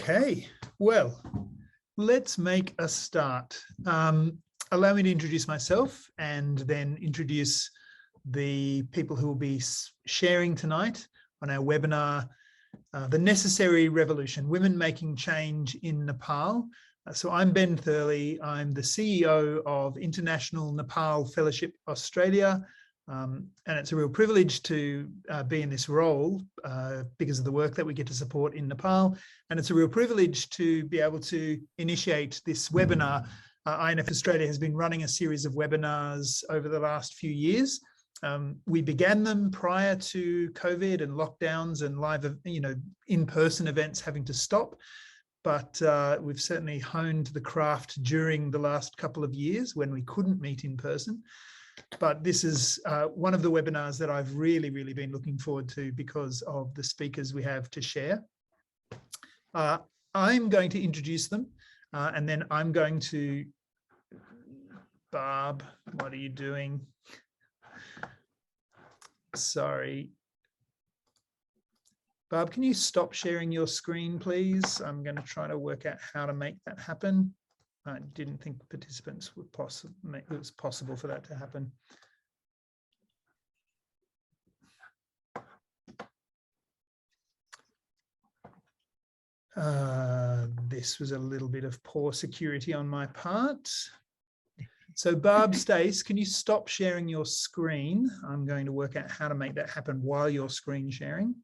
Okay, well, let's make a start. Allow me to introduce myself and then introduce the people who will be sharing tonight on our webinar, The Necessary Revolution, Women Making Change in Nepal. So I'm Ben Thurley. I'm the CEO of International Nepal Fellowship Australia. And it's a real privilege to be in this role because of the work that we get to support in Nepal. And it's a real privilege to be able to initiate this webinar. INF Australia has been running a series of webinars over the last few years. We began them prior to COVID and lockdowns and live, in-person events having to stop. But we've certainly honed the craft during the last couple of years when we couldn't meet in person. But this is one of the webinars that I've really been looking forward to because of the speakers we have to share. I'm going to introduce them and then I'm going to, Barb, what are you doing? Sorry. Barb, can you stop sharing your screen, please? I'm going to try to work out how to make that happen. I didn't think participants would it was possible for that to happen. This was a little bit of poor security on my part. So Barb, Stace, can you stop sharing your screen? I'm going to work out how to make that happen while you're screen sharing.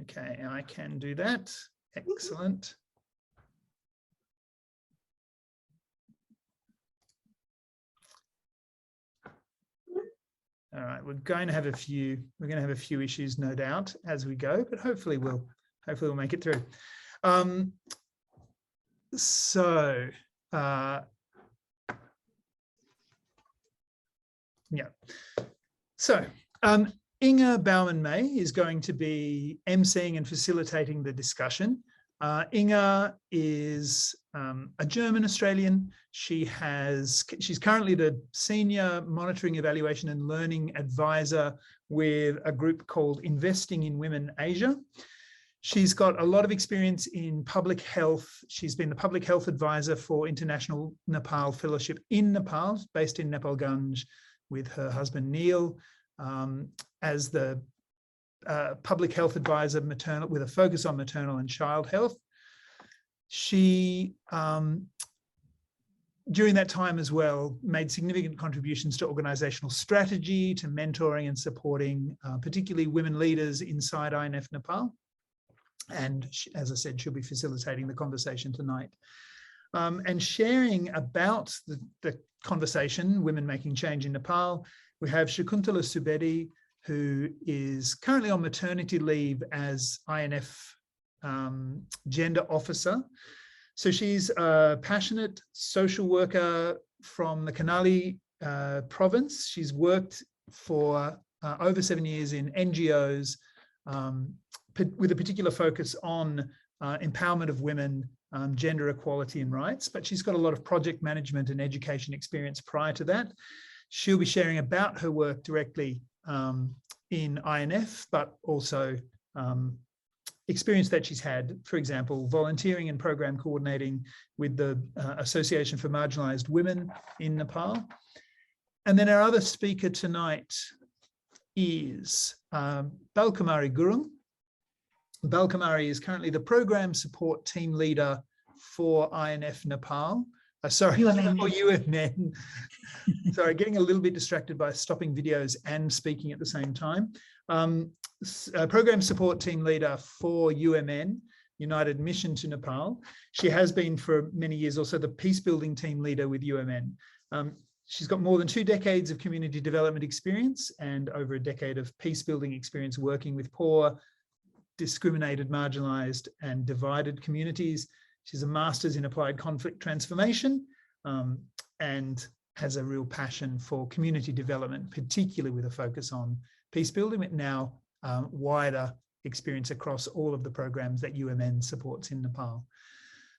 Okay, I can do that. Excellent. All right, we're going to have a few issues, no doubt, as we go, but hopefully we'll make it through. Inga Baumann-May is going to be emceeing and facilitating the discussion. Inga is a German Australian. She's currently the Senior Monitoring, Evaluation and Learning Advisor with a group called Investing in Women Asia. She's got a lot of experience in public health. She's been the public health advisor for International Nepal Fellowship in Nepal, based in Nepalganj, with her husband Neil. As the public health advisor with a focus on maternal and child health. She, during that time as well, made significant contributions to organizational strategy, to mentoring and supporting particularly women leaders inside INF Nepal. And she, as I said, she'll be facilitating the conversation tonight. And sharing about the conversation, Women Making Change in Nepal, we have Shakuntula Subedi, who is currently on maternity leave as INF gender officer. So she's a passionate social worker from the Kanali province. She's worked for over 7 years in NGOs with a particular focus on empowerment of women, gender equality and rights, but she's got a lot of project management and education experience prior to that. She'll be sharing about her work directly in INF, but also experience that she's had, for example, volunteering and program coordinating with the Association for Marginalised Women in Nepal. And then our other speaker tonight is Kumari Gurung. Kumari is currently the program support team leader for INF Nepal. UMN. Sorry, getting a little bit distracted by stopping videos and speaking at the same time. Program support team leader for UMN, United Mission to Nepal. She has been for many years also the peace building team leader with UMN. She's got more than 2 decades of community development experience and over a decade of peace building experience working with poor, discriminated, marginalised and divided communities. She's a master's in applied conflict transformation and has a real passion for community development, particularly with a focus on peace building, but now wider experience across all of the programs that UMN supports in Nepal.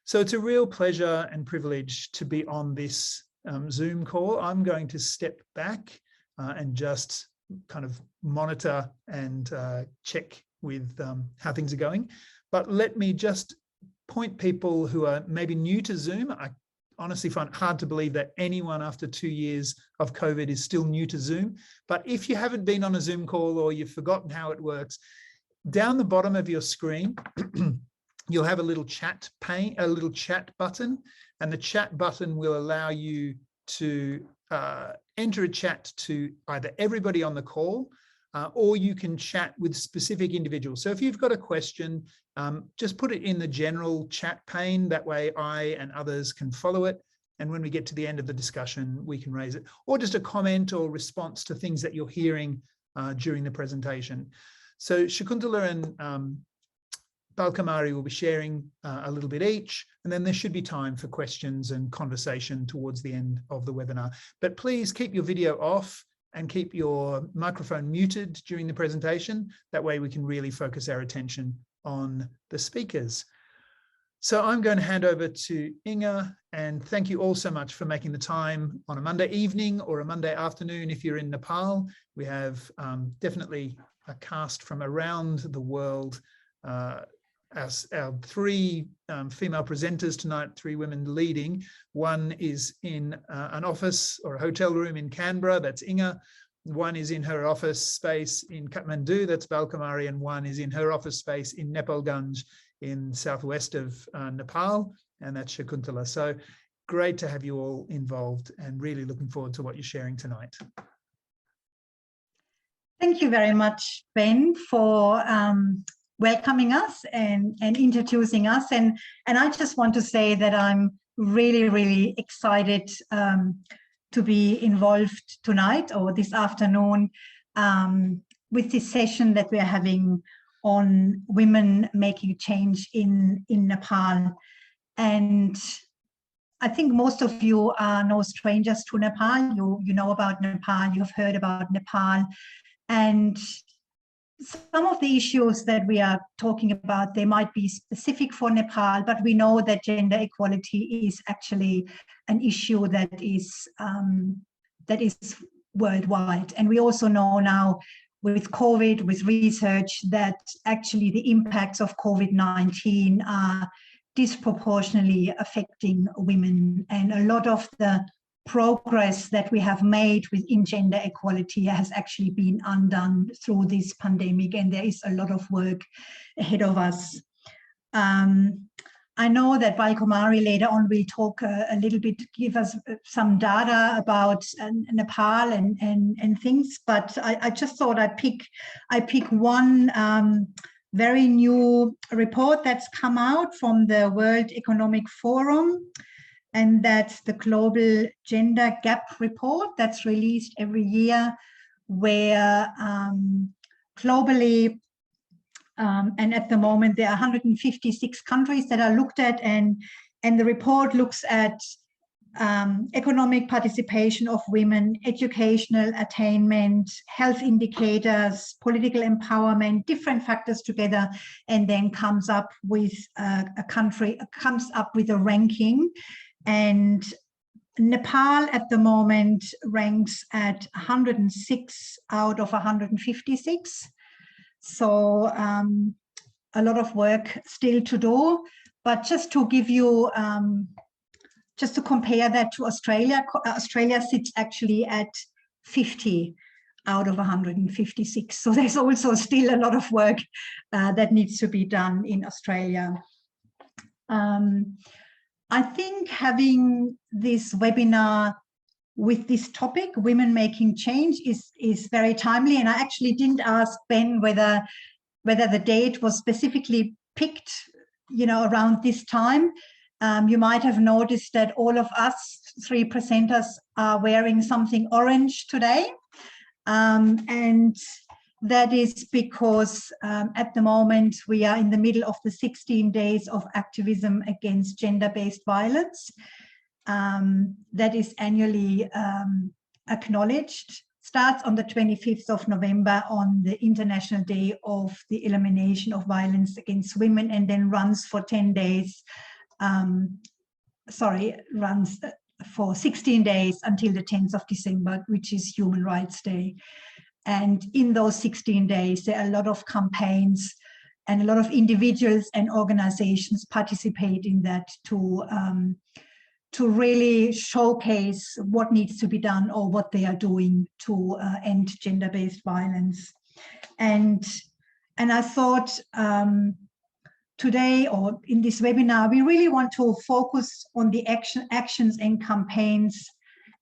So it's a real pleasure and privilege to be on this Zoom call. I'm going to step back and just kind of monitor and check with how things are going. But let me just point people who are maybe new to Zoom. I honestly find it hard to believe that anyone after 2 years of COVID is still new to Zoom. But if you haven't been on a Zoom call or you've forgotten how it works, down the bottom of your screen, you'll have a little chat pane, a little chat button, and the chat button will allow you to enter a chat to either everybody on the call, or you can chat with specific individuals. So if you've got a question, just put it in the general chat pane. That way I and others can follow it. And when we get to the end of the discussion, we can raise it, or just a comment or response to things that you're hearing during the presentation. So Shakuntula and Kumari will be sharing a little bit each, and then there should be time for questions and conversation towards the end of the webinar. But please keep your video off and keep your microphone muted during the presentation. That way we can really focus our attention on the speakers. So I'm going to hand over to Inga, and thank you all so much for making the time on a Monday evening or a Monday afternoon if you're in Nepal. We have definitely a cast from around the world. Our 3 female presenters tonight, 3 women leading. One is in an office or a hotel room in Canberra, that's Inga. One is in her office space in Kathmandu, that's Kumari, and one is in her office space in Nepalganj in southwest of Nepal, and that's Shakuntula. So great to have you all involved, and really looking forward to what you're sharing tonight. Thank you very much, Ben, for welcoming us and introducing us. And I just want to say that I'm really, really excited to be involved tonight or this afternoon with this session that we're having on women making change in Nepal. And I think most of you are no strangers to Nepal. You know about Nepal, you've heard about Nepal. And some of the issues that we are talking about, they might be specific for Nepal, but we know that gender equality is actually an issue that is worldwide. And we also know now with COVID, with research, that actually the impacts of COVID-19 are disproportionately affecting women. And a lot of the progress that we have made within gender equality has actually been undone through this pandemic, and there is a lot of work ahead of us. I know that Kumari later on will talk a little bit, give us some data about Nepal and things, but I just thought I pick one very new report that's come out from the World Economic Forum, and that's the Global Gender Gap Report that's released every year, where globally, and at the moment there are 156 countries that are looked at, and the report looks at economic participation of women, educational attainment, health indicators, political empowerment, different factors together, and then comes up with a ranking. And Nepal at the moment ranks at 106 out of 156. So a lot of work still to do, but just to give you, just to compare that to Australia, Australia sits actually at 50 out of 156. So there's also still a lot of work that needs to be done in Australia. I think having this webinar with this topic, women making change, is very timely. And I actually didn't ask Ben whether the date was specifically picked, around this time. You might have noticed that all of us 3 presenters are wearing something orange today. And that is because at the moment we are in the middle of the 16 days of activism against gender-based violence. That is annually acknowledged, starts on the 25th of November on the International Day of the Elimination of Violence Against Women, and then runs for 10 days, runs for 16 days until the 10th of December, which is Human Rights Day. And in those 16 days, there are a lot of campaigns and a lot of individuals and organizations participate in that to really showcase what needs to be done or what they are doing to end gender-based violence. And I thought today, or in this webinar, we really want to focus on the actions and campaigns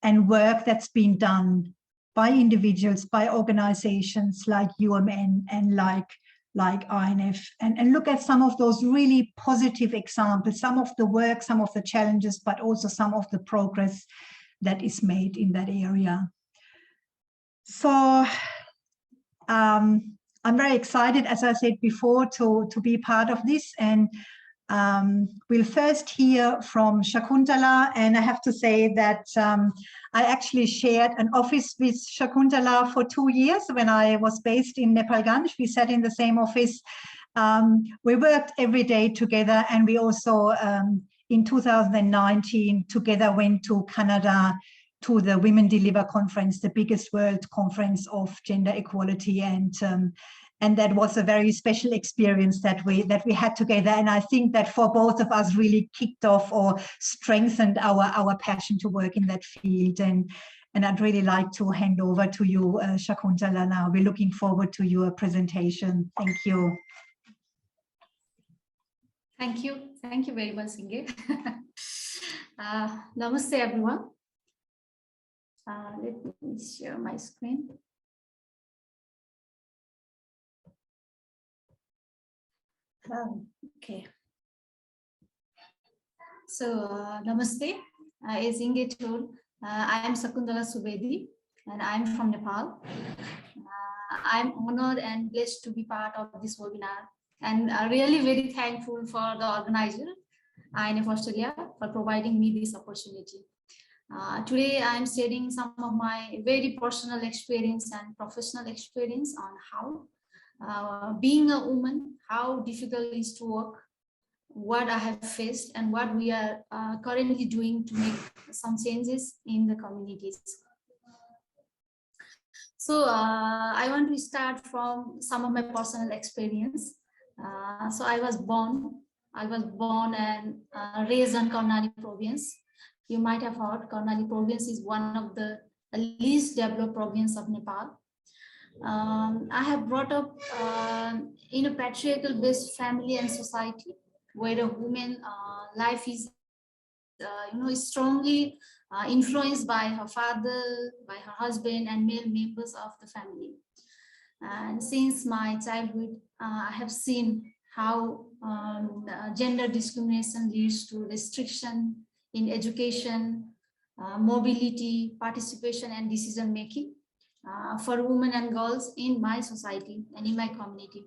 and work that's been done by individuals, by organizations like UMN and like INF, and look at some of those really positive examples, some of the work, some of the challenges, but also some of the progress that is made in that area. So I'm very excited, as I said before, to be part of this. And we'll first hear from Shakuntula. And I have to say that I actually shared an office with Shakuntula for 2 years when I was based in Nepal. We sat in the same office. We worked every day together. And we also, in 2019, together went to Canada to the Women Deliver conference, the biggest world conference of gender equality, and that was a very special experience that we had together. And I think that for both of us really kicked off or strengthened our passion to work in that field. And I'd really like to hand over to you, Shakuntula, now. We're looking forward to your presentation. Thank you. Thank you. Thank you very much, Inge. Namaste, everyone. Let me share my screen. Okay. So, namaste. As Inge told, I am Shakuntula Subedi, and I'm from Nepal. I'm honored and blessed to be part of this webinar, and really very thankful for the organizer, INF Australia, for providing me this opportunity. Today, I'm sharing some of my very personal experience and professional experience on how being a woman, how difficult it is to work, what I have faced, and what we are currently doing to make some changes in the communities. So I want to start from some of my personal experience. So I was born and raised in Kumari province. You might have heard Kumari province is one of the least developed province of Nepal. I have brought up in a patriarchal based family and society where a woman life is is strongly influenced by her father, by her husband, and male members of the family. And since my childhood, I have seen how gender discrimination leads to restriction in education, mobility, participation, and decision making for women and girls in my society and in my community.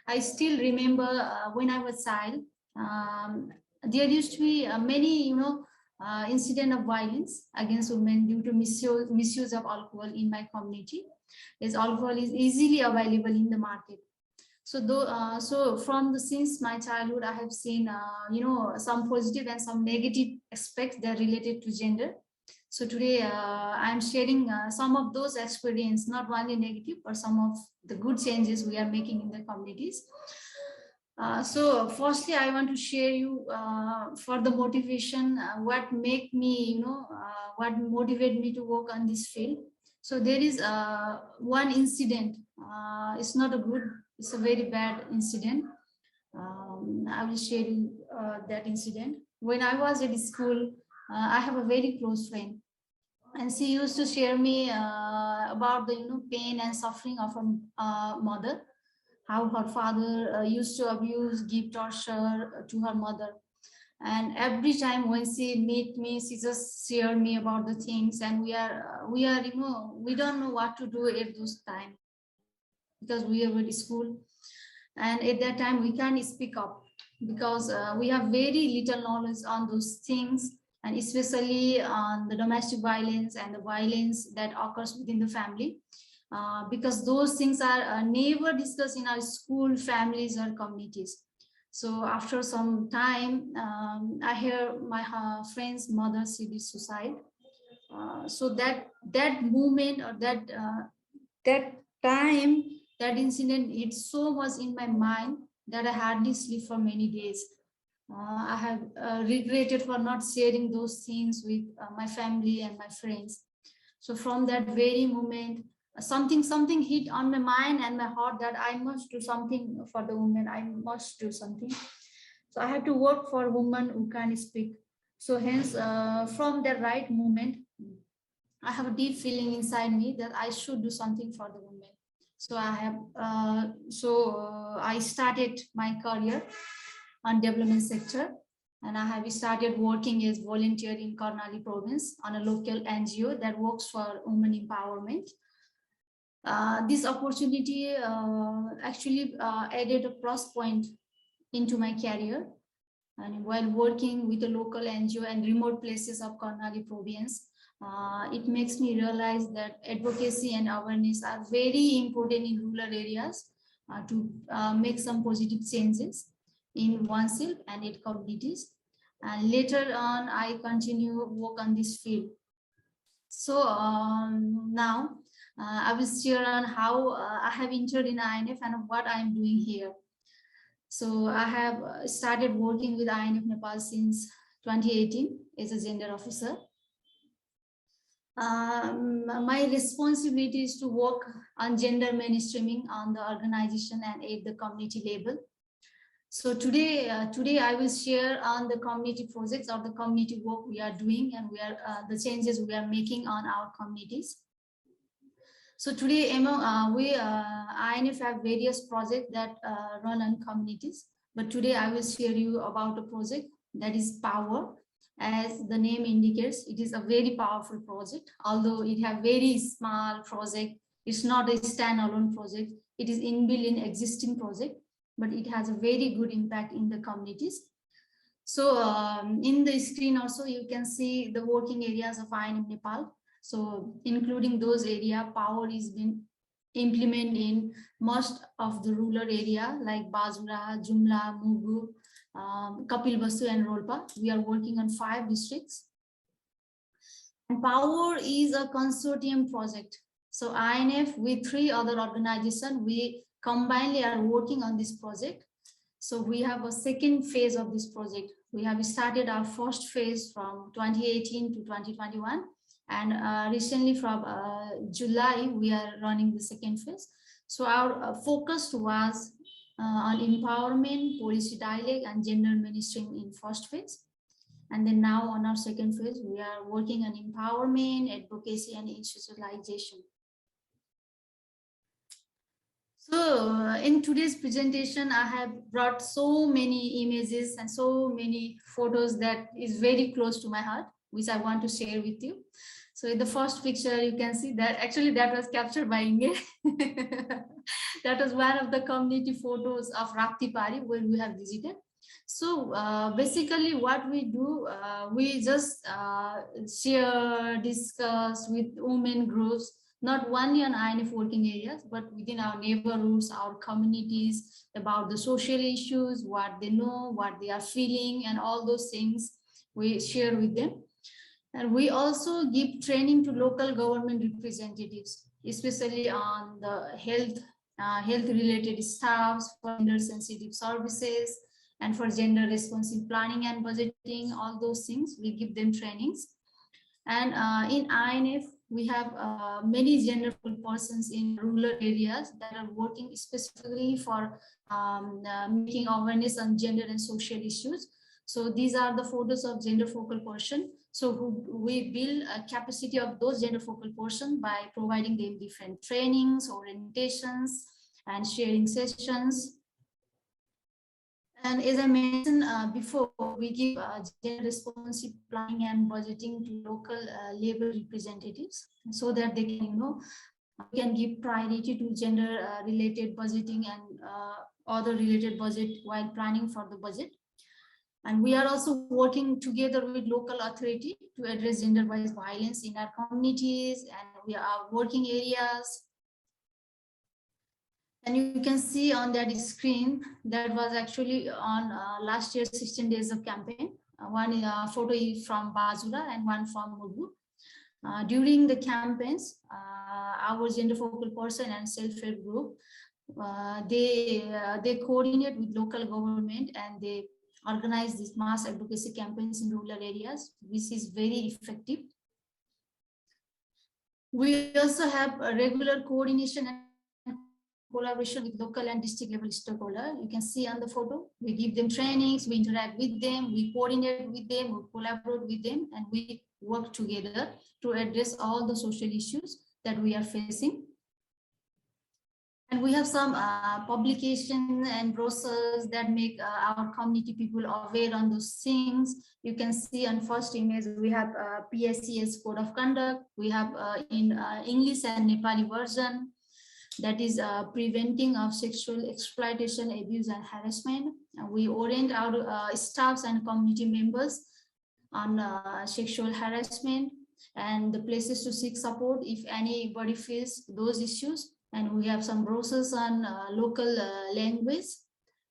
I still remember when I was a child, there used to be many, incident of violence against women due to misuse of alcohol in my community, as alcohol is easily available in the market. So since my childhood, I have seen, some positive and some negative aspects that are related to gender. So today I'm sharing some of those experiences, not only negative, but some of the good changes we are making in the communities. So firstly, I want to share you for the motivation, what make me, what motivate me to work on this field. So there is one incident. It's not a good, it's a very bad incident. I will share you that incident. When I was at school, I have a very close friend, and she used to share me about the pain and suffering of her mother, how her father used to abuse, give torture to her mother. And every time when she meet me, she just share me about the things, and we don't know what to do at those time because we are at school, and at that time we can't speak up because we have very little knowledge on those things, and especially on the domestic violence and the violence that occurs within the family, because those things are never discussed in our school, families, or communities. So after some time, I hear my friend's mother, she did suicide. So that moment, or that time that incident hit so much in my mind that I hardly sleep for many days. I have regretted for not sharing those things with my family and my friends. So from that very moment, something hit on my mind and my heart that I must do something for the women. I must do something. So I have to work for women who can speak. So hence, from the right moment, I have a deep feeling inside me that I should do something for the women. So I started my career on development sector, and I have started working as volunteer in Karnali province on a local NGO that works for women empowerment. This opportunity actually added a plus point into my career. And while working with a local NGO and remote places of Karnali province, it makes me realize that advocacy and awareness are very important in rural areas to make some positive changes in oneself and its communities. And later on, I continue work on this field. So now I will share on how I have entered in INF and what I am doing here. So I have started working with INF Nepal since 2018 as a gender officer. My responsibility is to work on gender mainstreaming on the organization and at the community level. So today I will share on the community projects or the community work we are doing and the changes we are making on our communities. So today, INF have various projects that run on communities, but today I will share you about a project that is Power. As the name indicates, it is a very powerful project. Although it have very small project, it's not a standalone project. It is inbuilt in existing project, but it has a very good impact in the communities. So in the screen also, you can see the working areas of INF Nepal. So including those areas, Power is being implemented in most of the rural area like Bazura, Jumla, Mugu, Kapilvastu and Rolpa. We are working on 5 districts. And Power is a consortium project. So INF with 3 other organizations, we combinedly are working on this project. So we have a second phase of this project. We have started our first phase from 2018 to 2021. And recently from July, we are running the second phase. So our focus was on empowerment, policy dialogue, and gender mainstream in first phase. And then now on our second phase, we are working on empowerment, advocacy, and institutionalization. So in today's presentation, I have brought so many images and so many photos that is very close to my heart, which I want to share with you. So in the first picture, you can see that actually that was captured by Inge. That was one of the community photos of Rapti Pari where we have visited. So basically what we do, we just share, discuss with women groups, not only on INF working areas, but within our neighborhoods, our communities, about the social issues, what they know, what they are feeling, and all those things we share with them. And we also give training to local government representatives, especially on the health-related staffs, for gender-sensitive services, and for gender-responsive planning and budgeting, all those things, we give them trainings. And in INF, we have many genderful persons in rural areas that are working specifically for making awareness on gender and social issues. So these are the photos of gender focal person. So we build a capacity of those gender focal person by providing them different trainings, orientations, and sharing sessions. And as I mentioned before, we give gender responsive planning and budgeting to local labor representatives so that they can, can give priority to gender related budgeting and other related budget while planning for the budget. And we are also working together with local authority to address gender-based violence in our communities and we are working areas. And you can see on that screen that was actually on last year's 16 days of campaign. One photo is from Bazura and one from Mugu. During the campaigns, our gender focal person and self-help group, they coordinate with local government and they organize these mass advocacy campaigns in rural areas, which is very effective. We also have a regular coordination and collaboration with local and district level stakeholders. You can see on the photo, we give them trainings, we interact with them, we coordinate with them, we collaborate with them, and we work together to address all the social issues that we are facing. And we have some publications and brochures that make our community people aware on those things. You can see on first image, we have Pscs code of conduct. We have in English and Nepali version, that is preventing of sexual exploitation, abuse and harassment. We orient our staffs and community members on sexual harassment and the places to seek support if anybody feels those issues. And we have some brochures on local language.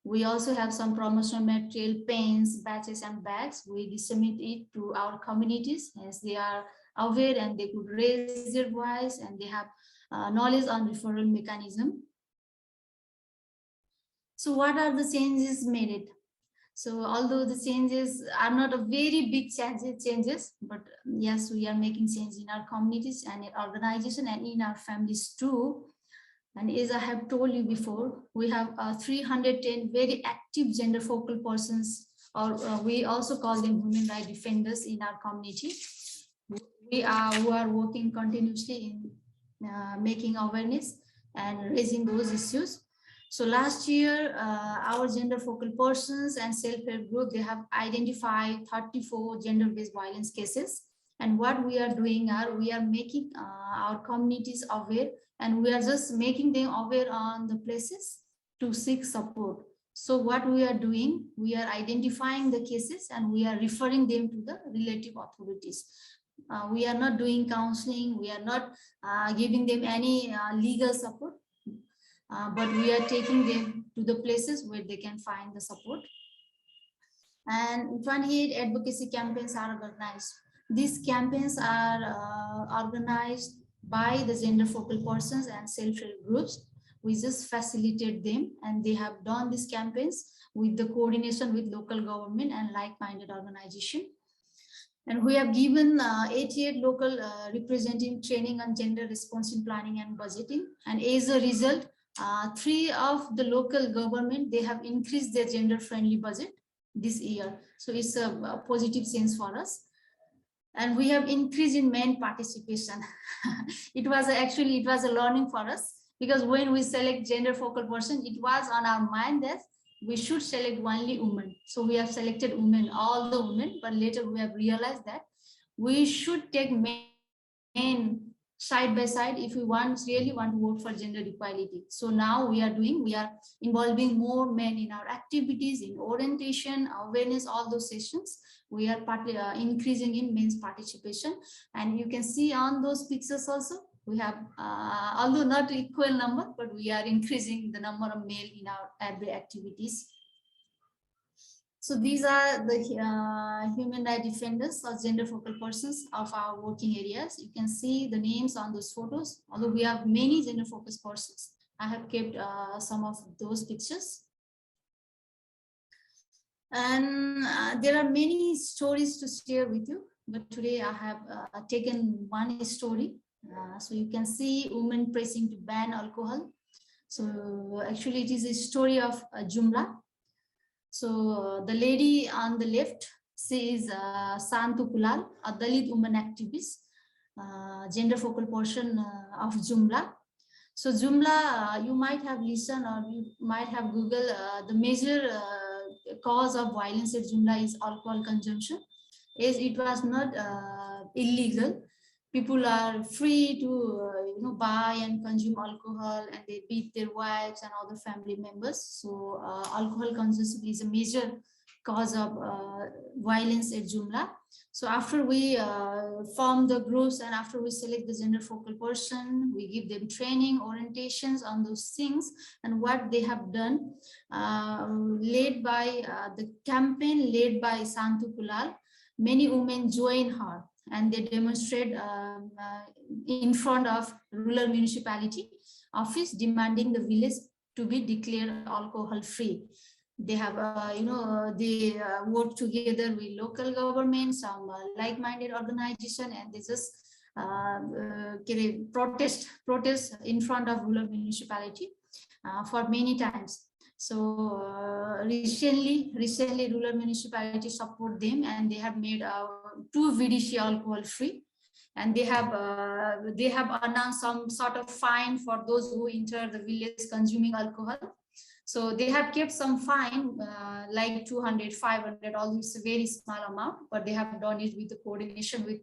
We also have some promotional material, pens, badges and bags. We disseminate it to our communities as they are aware and they could raise their voice and they have knowledge on referral mechanism. So what are the changes made? So although the changes are not a very big changes, but yes, we are making change in our communities and in organization and in our families too. And as I have told you before, we have 310 very active gender focal persons, or we also call them human rights defenders in our community. Who are working continuously in making awareness and raising those issues. So last year, our gender focal persons and self-help group, they have identified 34 gender-based violence cases. And what we are doing we are making our communities aware, and we are just making them aware on the places to seek support. So what we are doing, we are identifying the cases and we are referring them to the relative authorities. We are not doing counseling, we are not giving them any legal support, but we are taking them to the places where they can find the support. And 28 advocacy campaigns are organized. These campaigns are organized by the gender focal persons and self-help groups. We just facilitate them, and they have done these campaigns with the coordination with local government and like-minded organization. And we have given 88 local representative training on gender responsive planning and budgeting. And as a result, 3 of the local government, they have increased their gender-friendly budget this year. So it's a positive change for us. And we have increased in men participation. It was a learning for us, because when we select gender focal person, it was on our mind that we should select only women. So we have selected women, all the women, but later we have realized that we should take men side by side if we really want to work for gender equality. So now we are involving more men in our activities, in orientation, awareness, all those sessions. We are partly increasing in men's participation. And you can see on those pictures also, we have, although not equal number, but we are increasing the number of male in our every activities. So these are the human rights defenders or gender focal persons of our working areas. You can see the names on those photos. Although we have many gender focused persons, I have kept some of those pictures. And there are many stories to share with you, but today I have taken one story. So you can see women pressing to ban alcohol. So actually it is a story of Jumla. So the lady on the left, she is Santu Kulal, a Dalit woman activist, gender focal person of Jumla. So Jumla, you might have listened or you might have Googled the major cause of violence at Jumla is alcohol consumption. As it was not illegal, people are free to buy and consume alcohol, and they beat their wives and other family members. So alcohol consumption is a major cause of violence at Jumla. So after we form the groups and after we select the gender focal person, we give them training, orientations on those things. And what they have done, led by the campaign led by Santu Kulal, many women join her. and they demonstrate in front of rural municipality office demanding the village to be declared alcohol free. They have, they work together with local government, some like-minded organization, and they just protest in front of rural municipality for many times. So recently rural municipality support them, and they have made 2 VDC alcohol free, and they have announced some sort of fine for those who enter the village consuming alcohol. So they have kept some fine like 200, 500, although it's a very small amount, but they have done it with the coordination with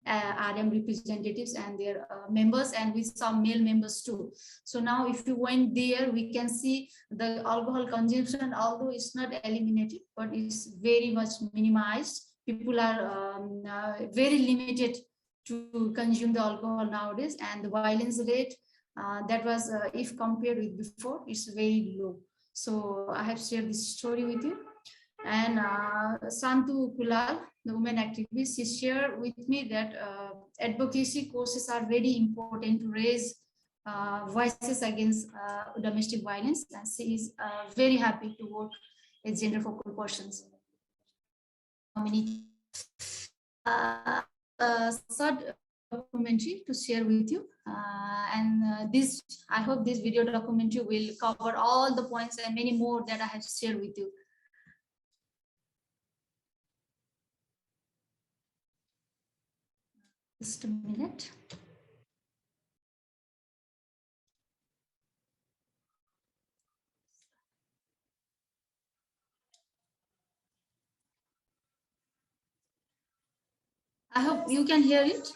RM representatives and their members, and with some male members too. So now if you went there, we can see the alcohol consumption, although it's not eliminated, but it's very much minimized. People are very limited to consume the alcohol nowadays, and the violence rate that was, if compared with before, it's very low. So I have shared this story with you. And Santu Kulal, the woman activist, she shared with me that advocacy courses are very important to raise voices against domestic violence, and she is very happy to work with gender focal persons. Third documentary to share with you, and this, I hope this video documentary will cover all the points and many more that I have shared with you. Just a minute. I hope you can hear it.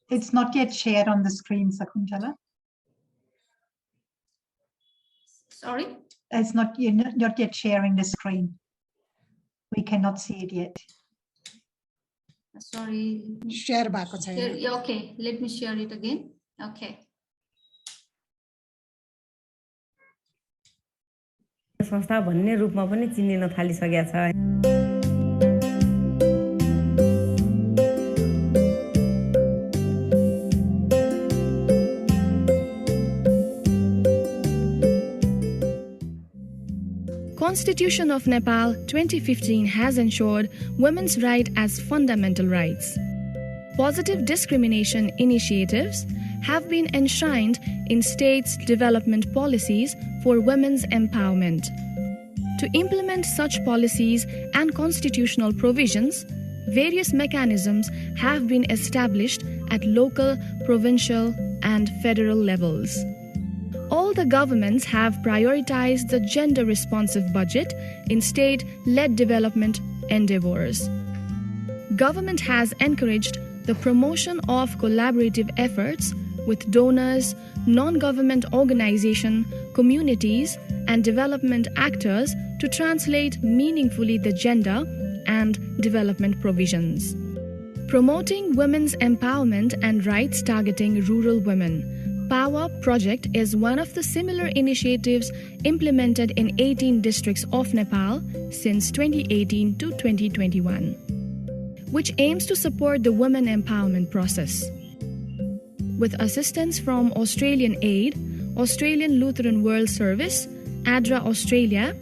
It's not yet shared on the screen, Shakuntula. Sorry? It's not yet sharing the screen. We cannot see it yet. Sorry. Share back. Okay, let me share it again. Okay. संस्था भन्ने रूपमा पनि चिनिन थालिसकेको छ। Constitution of Nepal 2015 has ensured women's rights as fundamental rights. Positive discrimination initiatives have been enshrined in states' development policies for women's empowerment. To implement such policies and constitutional provisions, various mechanisms have been established at local, provincial, and federal levels. All the governments have prioritized the gender-responsive budget in state-led development endeavors. Government has encouraged the promotion of collaborative efforts with donors, non-government organizations, communities, and development actors to translate meaningfully the gender and development provisions. Promoting women's empowerment and rights targeting rural women. Power Project is one of the similar initiatives implemented in 18 districts of Nepal since 2018 to 2021, which aims to support the women empowerment process. With assistance from Australian Aid, Australian Lutheran World Service, ADRA Australia,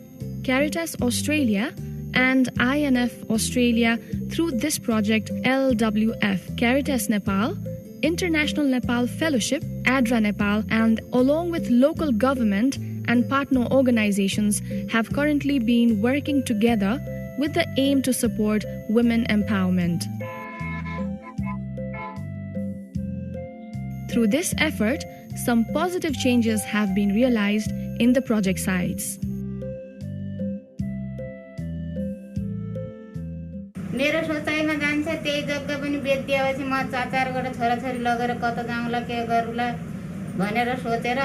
Caritas Australia, and INF Australia through this project LWF, Caritas Nepal, International Nepal Fellowship, ADRA Nepal, and along with local government and partner organizations have currently been working together with the aim to support women empowerment. Through this effort, some positive changes have been realized in the project sites. मेरो सोचाइमा जान्छ त्यही जग्गा पनि बेच्दिएपछि म चाचार गरेर छोराछोरी लगेर कता जाउँला के गरौँला भनेर सोचेर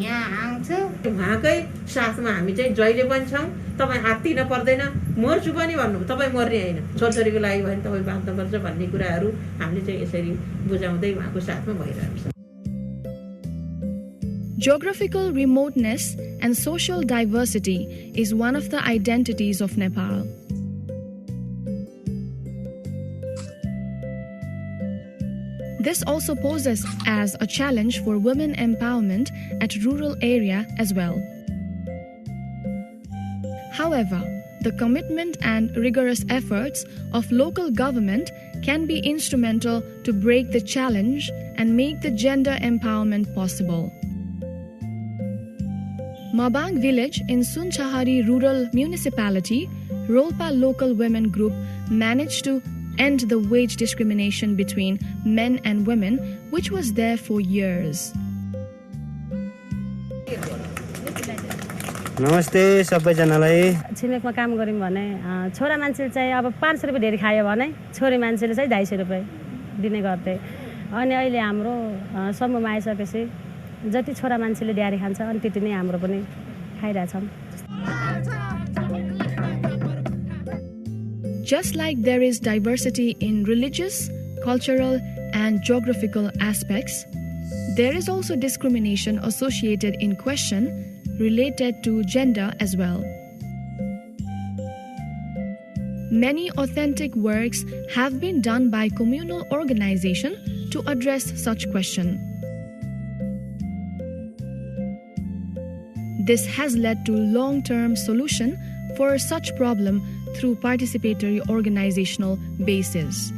यहाँ आउँछु। उहाँकै साथमा हामी चाहिँ जहिले पनि छौँ। तपाईँ हात्तिन पर्दैन, मर्छु पनि भन्नु, तपाईँ मर्ने हैन, छोरछोरीको लागि भने तपाईँ बाँच्नुपर्छ भन्ने कुराहरू हामीले चाहिँ यसरी बुझाउँदै उहाँको साथमा भइरहेको छ। Geographical remoteness and social diversity is one of the identities of Nepal. This also poses as a challenge for women empowerment at rural area as well. However, the commitment and rigorous efforts of local government can be instrumental to break the challenge and make the gender empowerment possible. Mabang village in Sunchahari rural municipality, Rolpa local women group managed to end the wage discrimination between men and women, which was there for years. नमस्ते सबैजनालाई। छिमेकमा काम गर्यौँ भने छोरा मान्छेले चाहिँ अब 500 रुपैयाँ धेरै खायो भने छोरी मान्छेले चाहिँ 250 रुपैयाँ दिने गर्थे। अनि अहिले हाम्रो समूहमा आइसकेपछि जति छोरा मान्छेले ड्यारी खान्छ अनि त्यति नै हाम्रो पनि खाइरहेछौँ। Just like there is diversity in religious, cultural, and geographical aspects, there is also discrimination associated in question related to gender as well. Many authentic works have been done by communal organization to address such question. This has led to long-term solution for such problem through participatory organizational basis.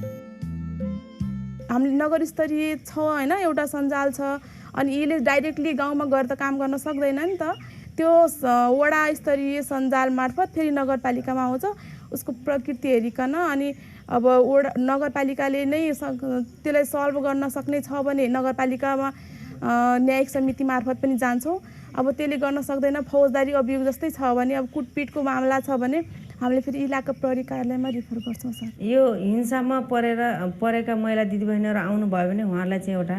हामीले नगर स्तरीय छ हैन एउटा सञ्जाल छ अनि यसले directly गाउँमा गएर त काम गर्न सक्दैन नि त त्यो वडा स्तरीय सञ्जाल मार्फत फेरि नगरपालिकामा आउँछ उसको प्रकृति हेरिकन अनि अब वडा नगरपालिकाले नै त्यसलाई सल्भ गर्न सक्ने छ भने नगरपालिकामा न्यायिक समिति मार्फत पनि जान्छौं अब त्यसले गर्न सक्दैन फौजदारी अभियोग जस्तै छ भने अब कुटपिटको मामला छ भने हामीले फेरि इलाका प्रहरी कार्यालयमा रिफर गर्छौं सर। यो हिंसामा परेका महिला दिदीबहिनीहरु आउनु भयो भने उहाँलाई चाहिँ एउटा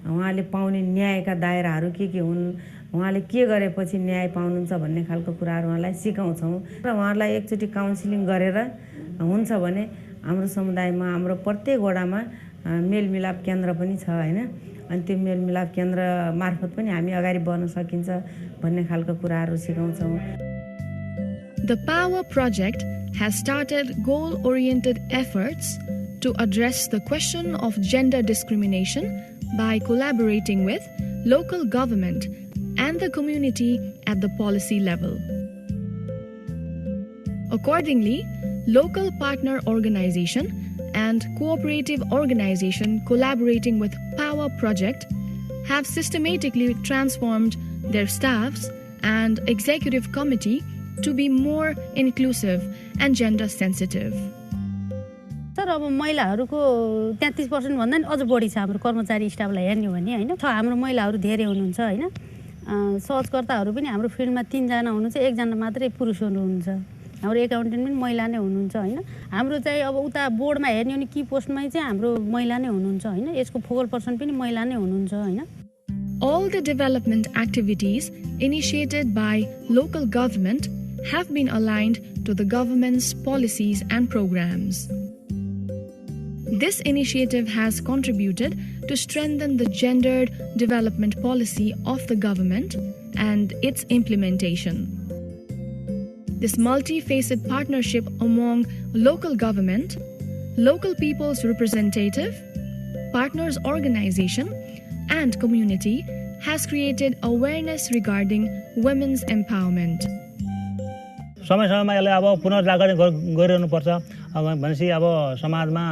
उहाँले पाउने न्यायका दायराहरू के हुन् उहाँले के गरेपछि न्याय पाउनुहुन्छ भन्ने खालको कुराहरु उहाँलाई सिकाउँछौं र उहाँलाई एकचोटी काउन्सिलिङ गरेर हुन्छ भने हाम्रो समुदायमा हाम्रो प्रत्येक वडामा मेलमिलाप केन्द्र पनि छ हैन अनि त्यो मेलमिलाप केन्द्र मार्फत पनि हामी अगाडि बढ्न सकिन्छ भन्ने खालको कुराहरु सिकाउँछौं। The Power Project has started goal-oriented efforts to address the question of gender discrimination by collaborating with local government and the community at the policy level. Accordingly, local partner organization and cooperative organization collaborating with Power Project have systematically transformed their staffs and executive committee to be more inclusive and gender sensitive. Sir अब महिलाहरुको 33% भन्दा नि अझ बढी छ हाम्रो कर्मचारी स्टाफलाई हेर्नु भने हैन हाम्रो महिलाहरु धेरै हुनुहुन्छ हैन सहजकर्ताहरु पनि हाम्रो फिल्डमा 3 जना हुनुहुन्छ 1 जना मात्रै पुरुष हुनुहुन्छ हाम्रो एकाउन्टेन्ट पनि महिला नै हुनुहुन्छ हैन हाम्रो चाहिँ अब उता बोर्डमा हेर्नु भने की पोस्टमै चाहिँ हाम्रो महिला नै हुनुहुन्छ हैन यसको फोकल पर्सन पनि महिला नै हुनुहुन्छ हैन। All the development activities initiated by local government have been aligned to the government's policies and programs. This initiative has contributed to strengthen the gendered development policy of the government and its implementation. This multi-faceted partnership among local government, local people's representative, partners organization, and community has created awareness regarding women's empowerment. समय-समयमा यसलाई अब पुनर्जागरण गरिरहनु पर्छ अब भनेपछि अब समाजमा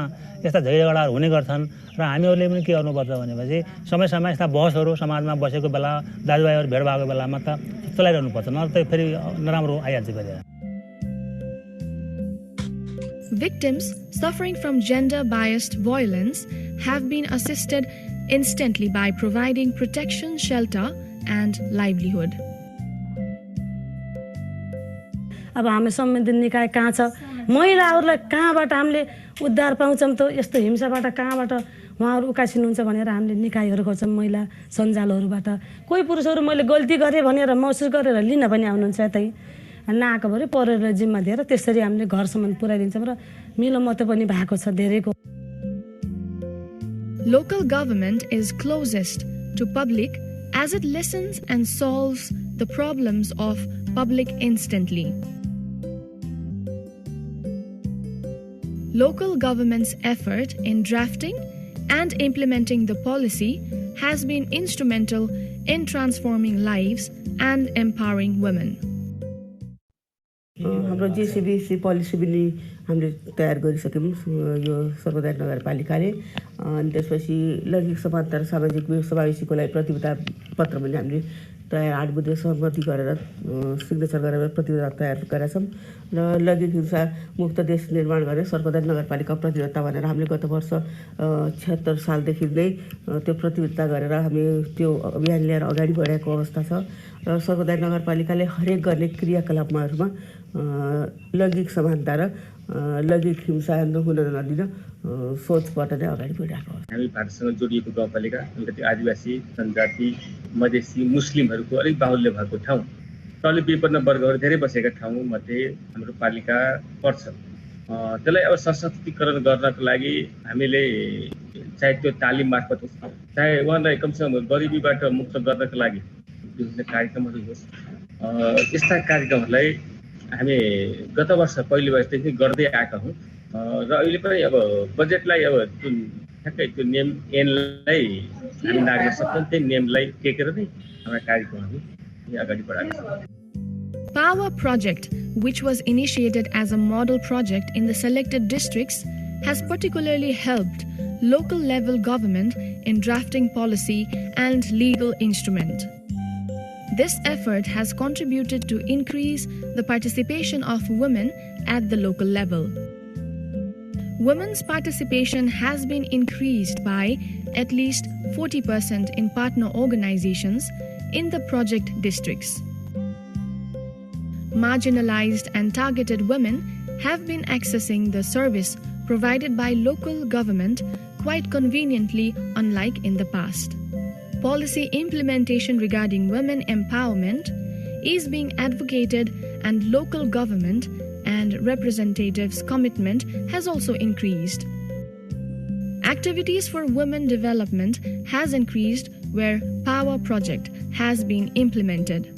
यस्ता झैझगडाहरू हुने गर्छन् र हामीहरूले पनि के गर्नुपर्छ भनेपछि समय-समयमा यस्ता बहसहरू समाजमा बसेको बेला दाजुभाइहरू भेट भएको बेलामा त चलाइरहनु पर्छ नत्र त फेरि नराम्रो आइहाल्छ फेरि। Victims suffering from gender-biased violence have been assisted instantly by providing protection, shelter, and livelihood. अब हामी संवैधानिक निकाय कहाँ छ महिलाहरुलाई कहाँबाट हामीले उद्धार पाउँछौं त यस्तो हिंसाबाट कहाँबाट उहाँहरु उकासिनुहुन्छ भनेर हामीले निकायहरु खोज्छौं महिला सञ्जालहरुबाट कोही पुरुषहरु मैले गल्ती गरे भनेर महसुस गरेर लिन पनि आउनुहुन्छ त्यही नआएको भरे परिवारलाई जिम्मा दिएर त्यसरी हामीले घरसम्म पुर्याइदिन्छौं र मिलोमतो पनि भएको छ धेरैको। Local government is closest to public as it listens and solves the problems of public instantly. Local government's effort in drafting and implementing the policy has been instrumental in transforming lives and empowering women. हाम्रो जेसीबीसी policy पनि हामीले तयार गरिसक्यौँ यो सर्वोदय नगरपालिकाले अनि त्यसपछि लैंगिक समानता र सामाजिक समावेशीको लागि प्रतिबद्धता पत्र पनि हामीले तयार 8 बुँदे सहमति गरेर सिग्नेचर गरेर प्रतिबद्धता तयार गरेका छौँ र लैंगिक हिंसा मुक्त देश निर्माण गर्ने सर्वोदय नगरपालिका प्रतिबद्धता भनेर हामीले गत वर्ष 76 सालदेखि नै त्यो प्रतिबद्धता गरेर हामी त्यो अभियान लिएर अगाडि बढेको अवस्था छ र सर्वोदय नगरपालिकाले हरेक गर्ने क्रियाकलापमा लैंगिक समानता र लैंगिक हिंसा हुन नदिन सोचबाट नै अगाडि बढिरहेको छ। हामी भारतसँग जोडिएको गाउँपालिका अलिकति आदिवासी जनजाति मधेसी मुस्लिमहरूको अलिक बाहुल्य भएको ठाउँ तल विपन्न वर्गहरू धेरै बसेका ठाउँमध्ये हाम्रो पालिका पर्छ। त्यसलाई अब सशक्तिकरण गर्नको लागि हामीले चाहे त्यो तालिम मार्फत होस् चाहे उहाँलाई कमसेकम गरिबीबाट मुक्त गर्नको लागि विभिन्न कार्यक्रमहरू होस् यस्ता कार्यक्रमहरूलाई हामी गत वर्ष पहिलो वर्षदेखि गर्दै आएका हौँ र अहिले पनि अब बजेटलाई अब ठ्याक्कै त्यो नियम एनलाई हामी नाग्न सक्छौँ त्यही नियमलाई टेकेर नै हाम्रा कार्यक्रमहरू अगाडि बढाएका छौँ। Power Project, which was initiated as a model project in the selected districts, has particularly helped local level government in drafting policy and legal instrument. This effort has contributed to increase the participation of women at the local level. Women's participation has been increased by at least 40% in partner organizations in the project districts. Marginalized and targeted women have been accessing the service provided by local government quite conveniently, unlike in the past. Policy implementation regarding women empowerment is being advocated, and local government and representatives' commitment has also increased. Activities for women development has increased where Power Project has been implemented.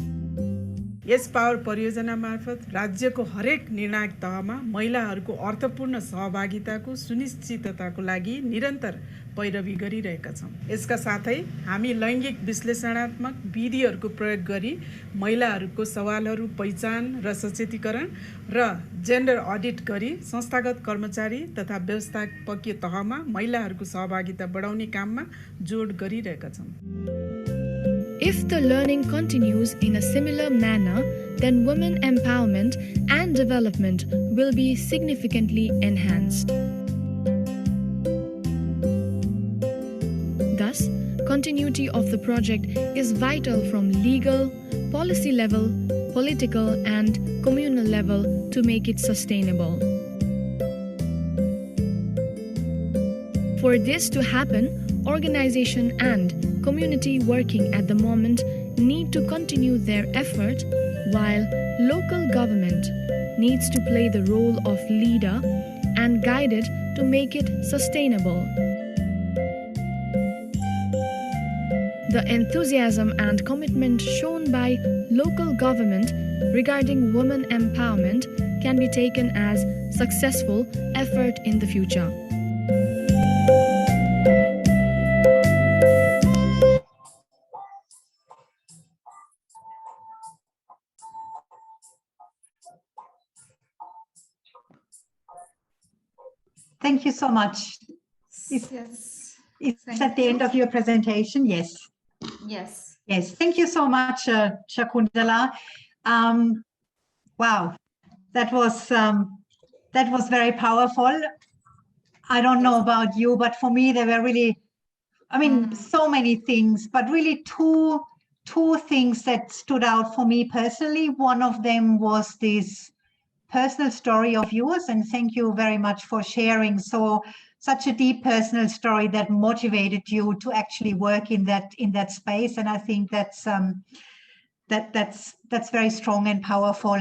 Yes power परियोजना मार्फत राज्यको हरेक निर्णायक तहमा महिलाहरूको अर्थपूर्ण सहभागिताको सुनिश्चितताको लागि निरन्तर पैरवी गरिरहेका छौं। यसका साथै हामी लैंगिक विश्लेषणात्मक विधिहरूको प्रयोग गरी महिलाहरूको सवालहरू पहिचान र सचेतीकरण र जेन्डर अडिट गरी संस्थागत कर्मचारी तथा व्यवस्थापकीय तहमा महिलाहरूको सहभागिता बढाउने काममा जोड गरिरहेका छौं। If the learning continues in a similar manner, then women empowerment and development will be significantly enhanced. Thus, continuity of the project is vital from legal, policy level, political, and communal level to make it sustainable. For this to happen, organization and community working at the moment need to continue their effort, while local government needs to play the role of leader and guide it to make it sustainable. The enthusiasm and commitment shown by local government regarding women empowerment can be taken as successful effort in the future. Thank you so much. It's at the end of your presentation. Yes. Yes. Yes. Thank you so much, Shakuntula. Wow, that was very powerful. I don't know about you, but for me, there were really, I mean, so many things, but really two things that stood out for me personally. One of them was this personal story of yours, and thank you very much for sharing such a deep personal story that motivated you to actually work in that space. And I think that's very strong and powerful,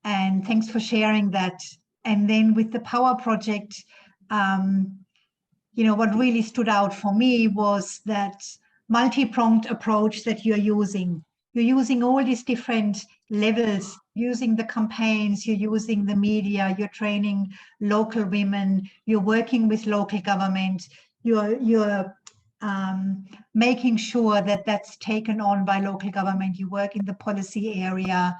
and thanks for sharing that. And then with the Power Project, what really stood out for me was that multi-pronged approach that you're using. You're using all these different levels, using the campaigns, you're using the media, you're training local women, you're working with local government, you're making sure that that's taken on by local government, you work in the policy area,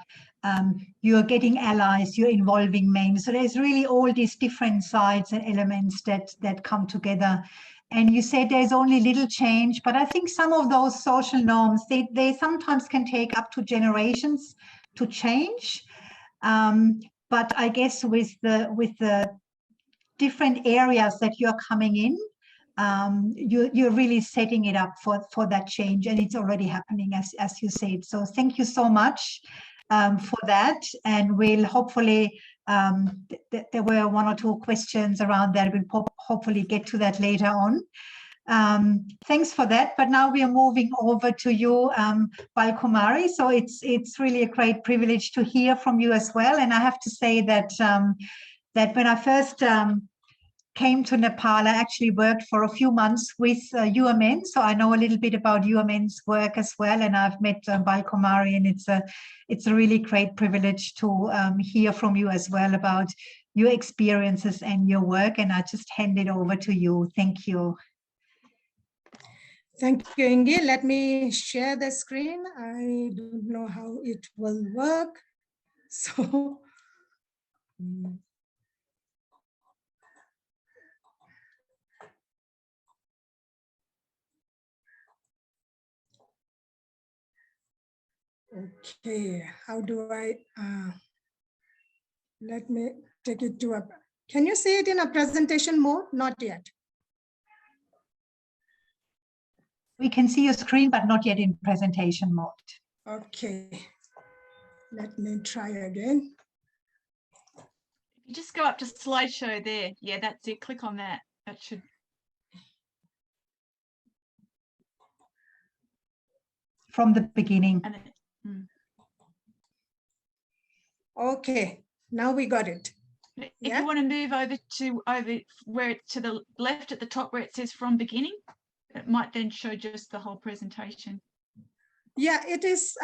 you're getting allies, you're involving men. So there's really all these different sides and elements that come together. And you said there's only little change, but I think some of those social norms, they sometimes can take up to generations to change. But I guess with the different areas that you're coming in, you're really setting it up for that change, and it's already happening, as you said. So thank you so much for that, and we'll hopefully there were one or two questions around that. We'll hopefully get to that later on. Thanks for that. But now we are moving over to you, Kumari. So it's really a great privilege to hear from you as well. And I have to say that that when I first came to Nepal, I actually worked for a few months with UMN, so I know a little bit about UMN's work as well, and I've met Kumari, and it's a really great privilege to hear from you as well about your experiences and your work, and I just hand it over to you. Thank you. Thank you, Ingi. Let me share the screen. I don't know how it will work, so. Okay, how do I, let me take it to a, can you see it in a presentation mode? Not yet. We can see your screen, but not yet in presentation mode. Okay, let me try again. You just go up to slideshow there. Yeah, that's it. Click on that. That should. From the beginning. Okay, now we got it. If you want to move over where it's to the left at the top where it says from beginning, it might then show just the whole presentation. Yeah, it is.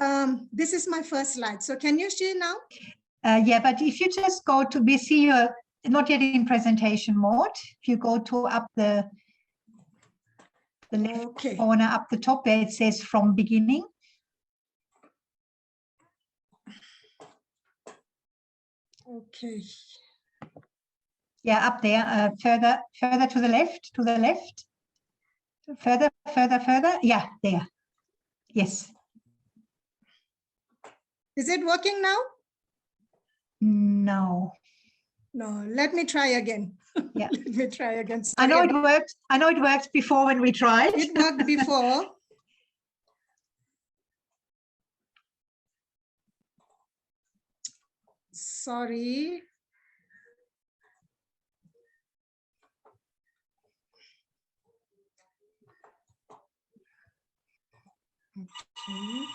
This is my first slide. So can you see now? Yeah, but if you just go to, we see you're not yet in presentation mode. If you go to up the left corner up the top where it says from beginning. Okay. Yeah, up there, further to the left, further. Yeah, there. Yes. Is it working now? No. No, let me try again. Yeah. Let me try again. Sorry. I know it worked. I know it worked before when we tried. It worked before. Sorry. Okay.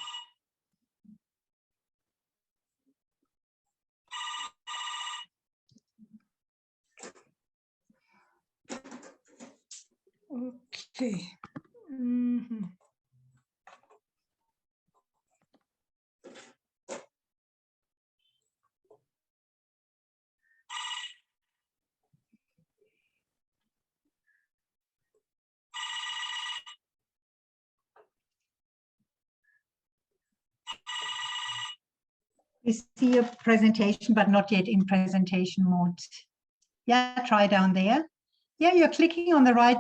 Okay. Mm-hmm. We see your presentation, but not yet in presentation mode. Yeah, try down there. Yeah, you're clicking on the right.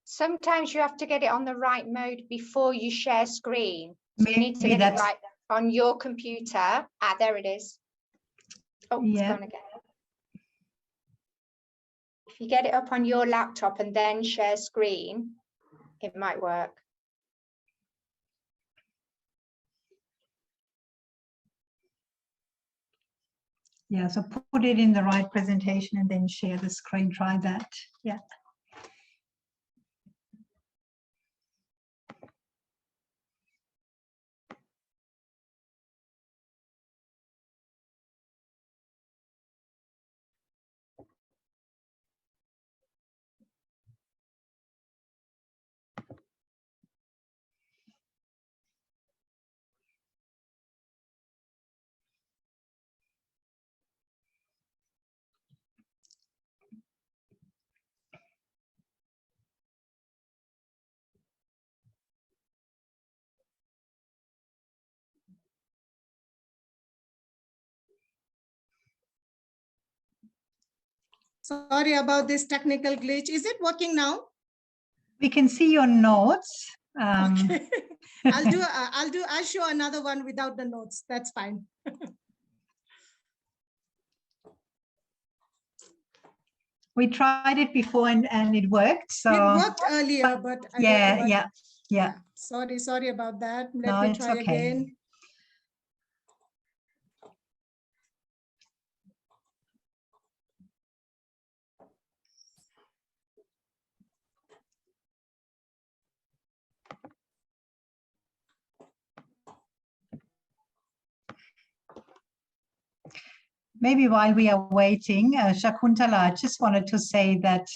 Sometimes you have to get it on the right mode before you share screen. So you need to get it right on your computer. Ah, there it is. Oh, yeah. It's gone again. If you get it up on your laptop and then share screen, it might work. Yeah, so put it in the right presentation and then share the screen. Try that. Yeah. Sorry about this technical glitch. Is it working now? We can see your notes. Okay. I'll show another one without the notes. That's fine. We tried it before and it worked. So it worked earlier, but I don't know yeah. Sorry about that. Let No, me it's try okay. again. Maybe while we are waiting, Shakuntala, I just wanted to say that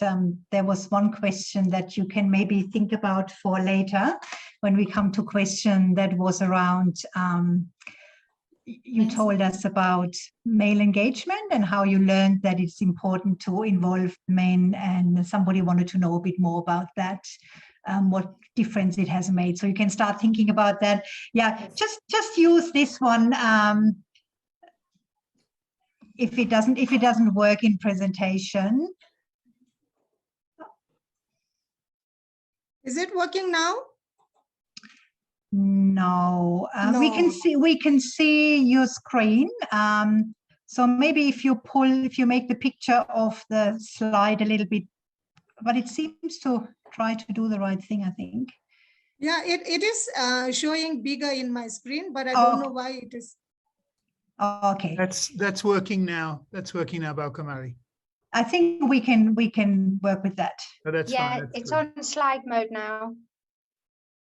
there was one question that you can maybe think about for later when we come to question that was around, you told us about male engagement and how you learned that it's important to involve men, and somebody wanted to know a bit more about that, what difference it has made. So you can start thinking about that. Yeah, just use this one. If it doesn't work in presentation. Is it working now? No, No. we can see your screen. So maybe if you make the picture of the slide a little bit, but it seems to try to do the right thing, I think. Yeah, it is showing bigger in my screen, but I don't know why it is. Okay. That's working now. That's working now, Kumari. I think we can work with that. Oh, that's yeah, fine. That's it's good. on slide mode now.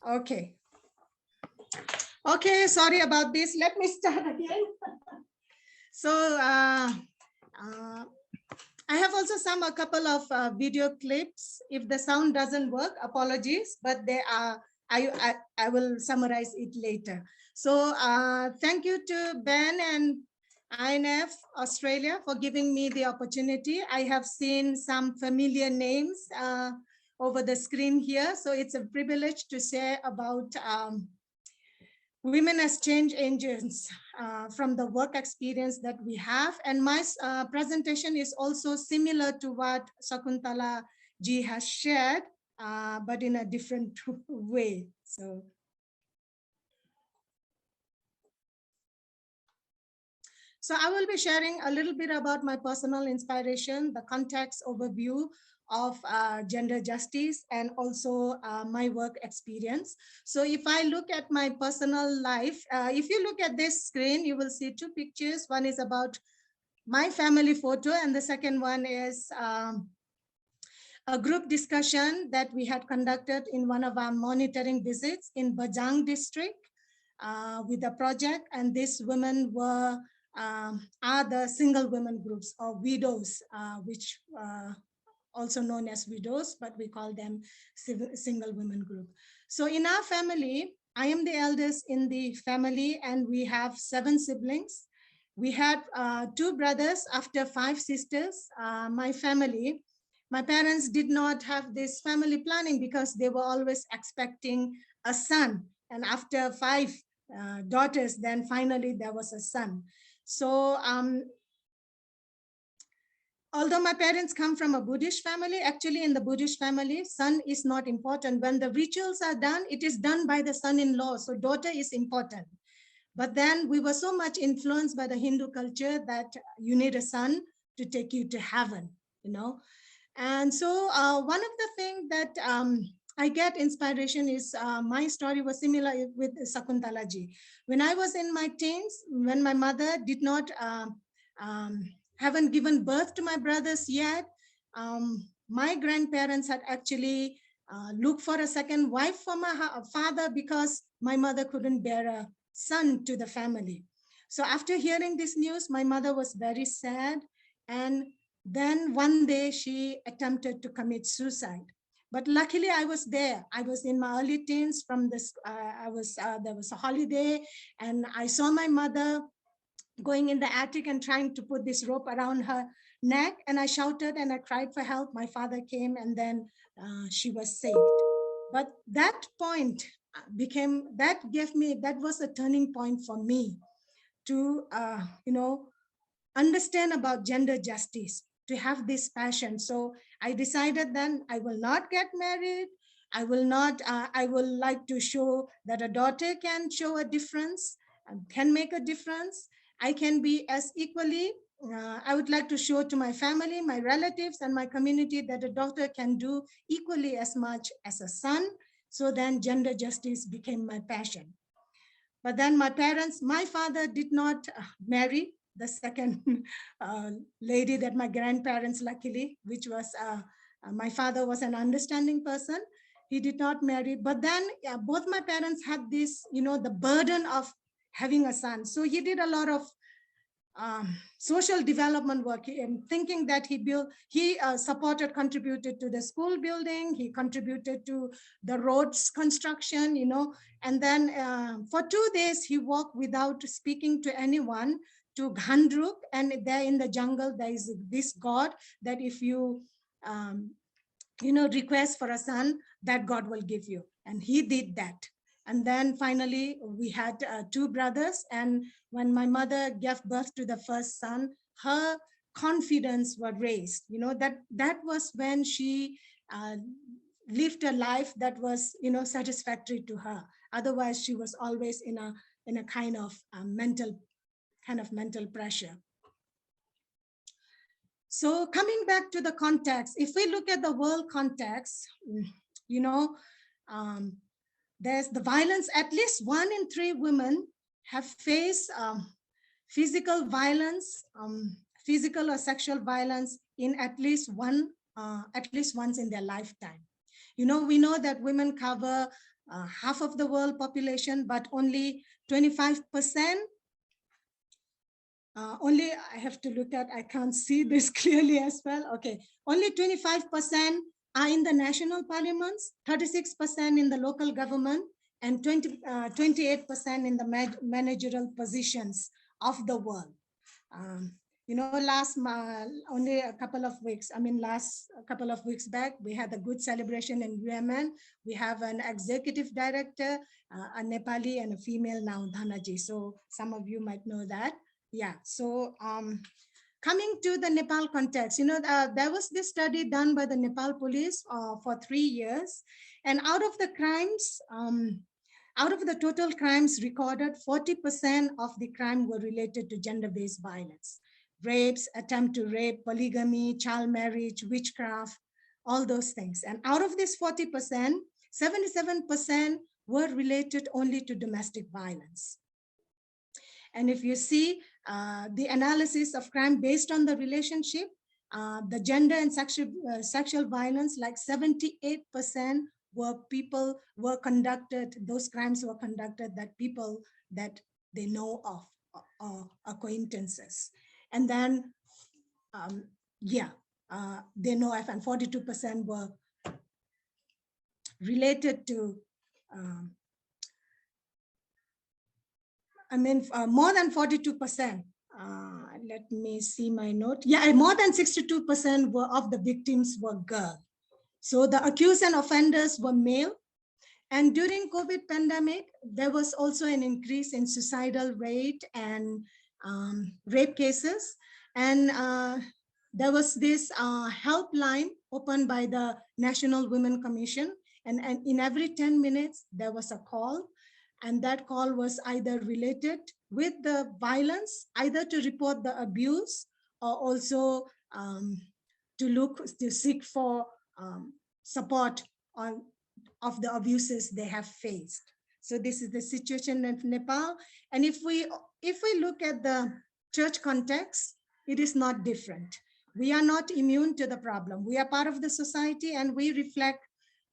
Okay. Okay, sorry about this. Let me start again. So I have also a couple of video clips. If the sound doesn't work, apologies, but they are. I will summarize it later. So thank you to Ben and INF Australia for giving me the opportunity. I have seen some familiar names over the screen here. So it's a privilege to share about women as change agents from the work experience that we have. And my presentation is also similar to what Shakuntala ji has shared, but in a different way. So I will be sharing a little bit about my personal inspiration, the context overview of gender justice, and also my work experience. So if I look at my personal life, if you look at this screen, you will see two pictures. One is about my family photo, and the second one is a group discussion that we had conducted in one of our monitoring visits in Bajang district with a project. And these women were are the single women groups or widows, which also known as widows, but we call them single women group. So in our family, I am the eldest in the family, and we have 7 siblings. We had 2 brothers after 5 sisters. My parents did not have this family planning because they were always expecting a son. And after 5 daughters, then finally there was a son. So although my parents come from a Buddhist family, actually in the Buddhist family, son is not important. When the rituals are done, it is done by the son-in-law. So daughter is important. But then we were so much influenced by the Hindu culture that you need a son to take you to heaven, you know. And so one of the things that I get inspiration is my story was similar with Shakuntala ji. When I was in my teens, when my mother did not haven't given birth to my brothers yet, my grandparents had actually looked for a second wife for my father because my mother couldn't bear a son to the family. So after hearing this news, my mother was very sad, and then one day she attempted to commit suicide. But luckily I was there. I was in my early teens from this, there was a holiday, and I saw my mother going in the attic and trying to put this rope around her neck. And I shouted and I cried for help. My father came, and then she was saved. But that point that was a turning point for me to, understand about gender justice, to have this passion. So I decided then I will not get married. I will not, I will like to show that a daughter can show a difference, can make a difference. I can be as equally, I would like to show to my family, my relatives, and my community that a daughter can do equally as much as a son. So then gender justice became my passion. But then my parents, my father did not marry the second lady that my grandparents, luckily, which was, my father was an understanding person. He did not marry, but then both my parents had this, the burden of having a son. So he did a lot of social development work, and thinking that he supported, contributed to the school building, he contributed to the roads construction, and then for 2 days he walked without speaking to anyone to Ghandruk, and there in the jungle there is this god that if you request for a son, that God will give you, and he did that. And then finally we had 2 brothers, and when my mother gave birth to the first son, her confidence was raised. That was when she lived a life that was satisfactory to her. Otherwise she was always in a kind of mental pressure. So coming back to the context, if we look at the world context, there's the violence. At least 1 in 3 women have faced physical violence, physical or sexual violence in at least once in their lifetime. We know that women cover half of the world population, but only 25%. Only I have to look at, I can't see this clearly as well. Okay, only 25% are in the national parliaments, 36% in the local government, and 28% in the managerial positions of the world. Only a couple of weeks, last couple of weeks back, we had a good celebration in UMN. We have an executive director, a Nepali and a female now, Dhanaji. So some of you might know that. Yeah, so coming to the Nepal context, there was this study done by the Nepal police for 3 years, and out of the crimes, out of the total crimes recorded, 40% of the crime were related to gender-based violence. Rapes, attempt to rape, polygamy, child marriage, witchcraft, all those things. And out of this 40%, 77% were related only to domestic violence. And if you see the analysis of crime based on the relationship, the gender and sexual violence, like 78% were conducted, those crimes were conducted that people that they know of, or acquaintances. And then, they know of, and 42% were related to more than 42%. Let me see my note. Yeah, more than 62% of the victims were girls. So the accused and offenders were male. And during COVID pandemic, there was also an increase in suicidal rate and rape cases. And there was this helpline opened by the National Women Commission. And in every 10 minutes, there was a call. And that call was either related with the violence, either to report the abuse, or also to seek for support of the abuses they have faced. So this is the situation in Nepal. And if we look at the church context, it is not different. We are not immune to the problem. We are part of the society, and we reflect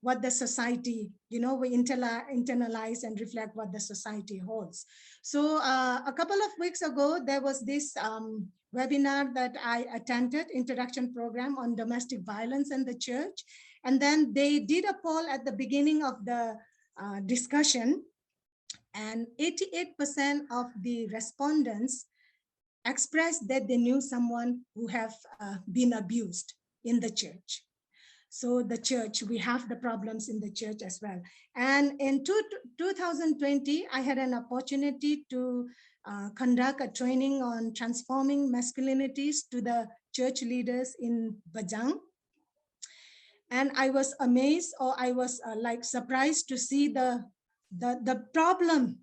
what the society, we internalize and reflect what the society holds. So a couple of weeks ago, there was this webinar that I attended, introduction program on domestic violence in the church. And then they did a poll at the beginning of the discussion, and 88% of the respondents expressed that they knew someone who have been abused in the church. So the church, we have the problems in the church as well. And in 2020, I had an opportunity to conduct a training on transforming masculinities to the church leaders in Bajang. And I was amazed, or I was like surprised to see the problem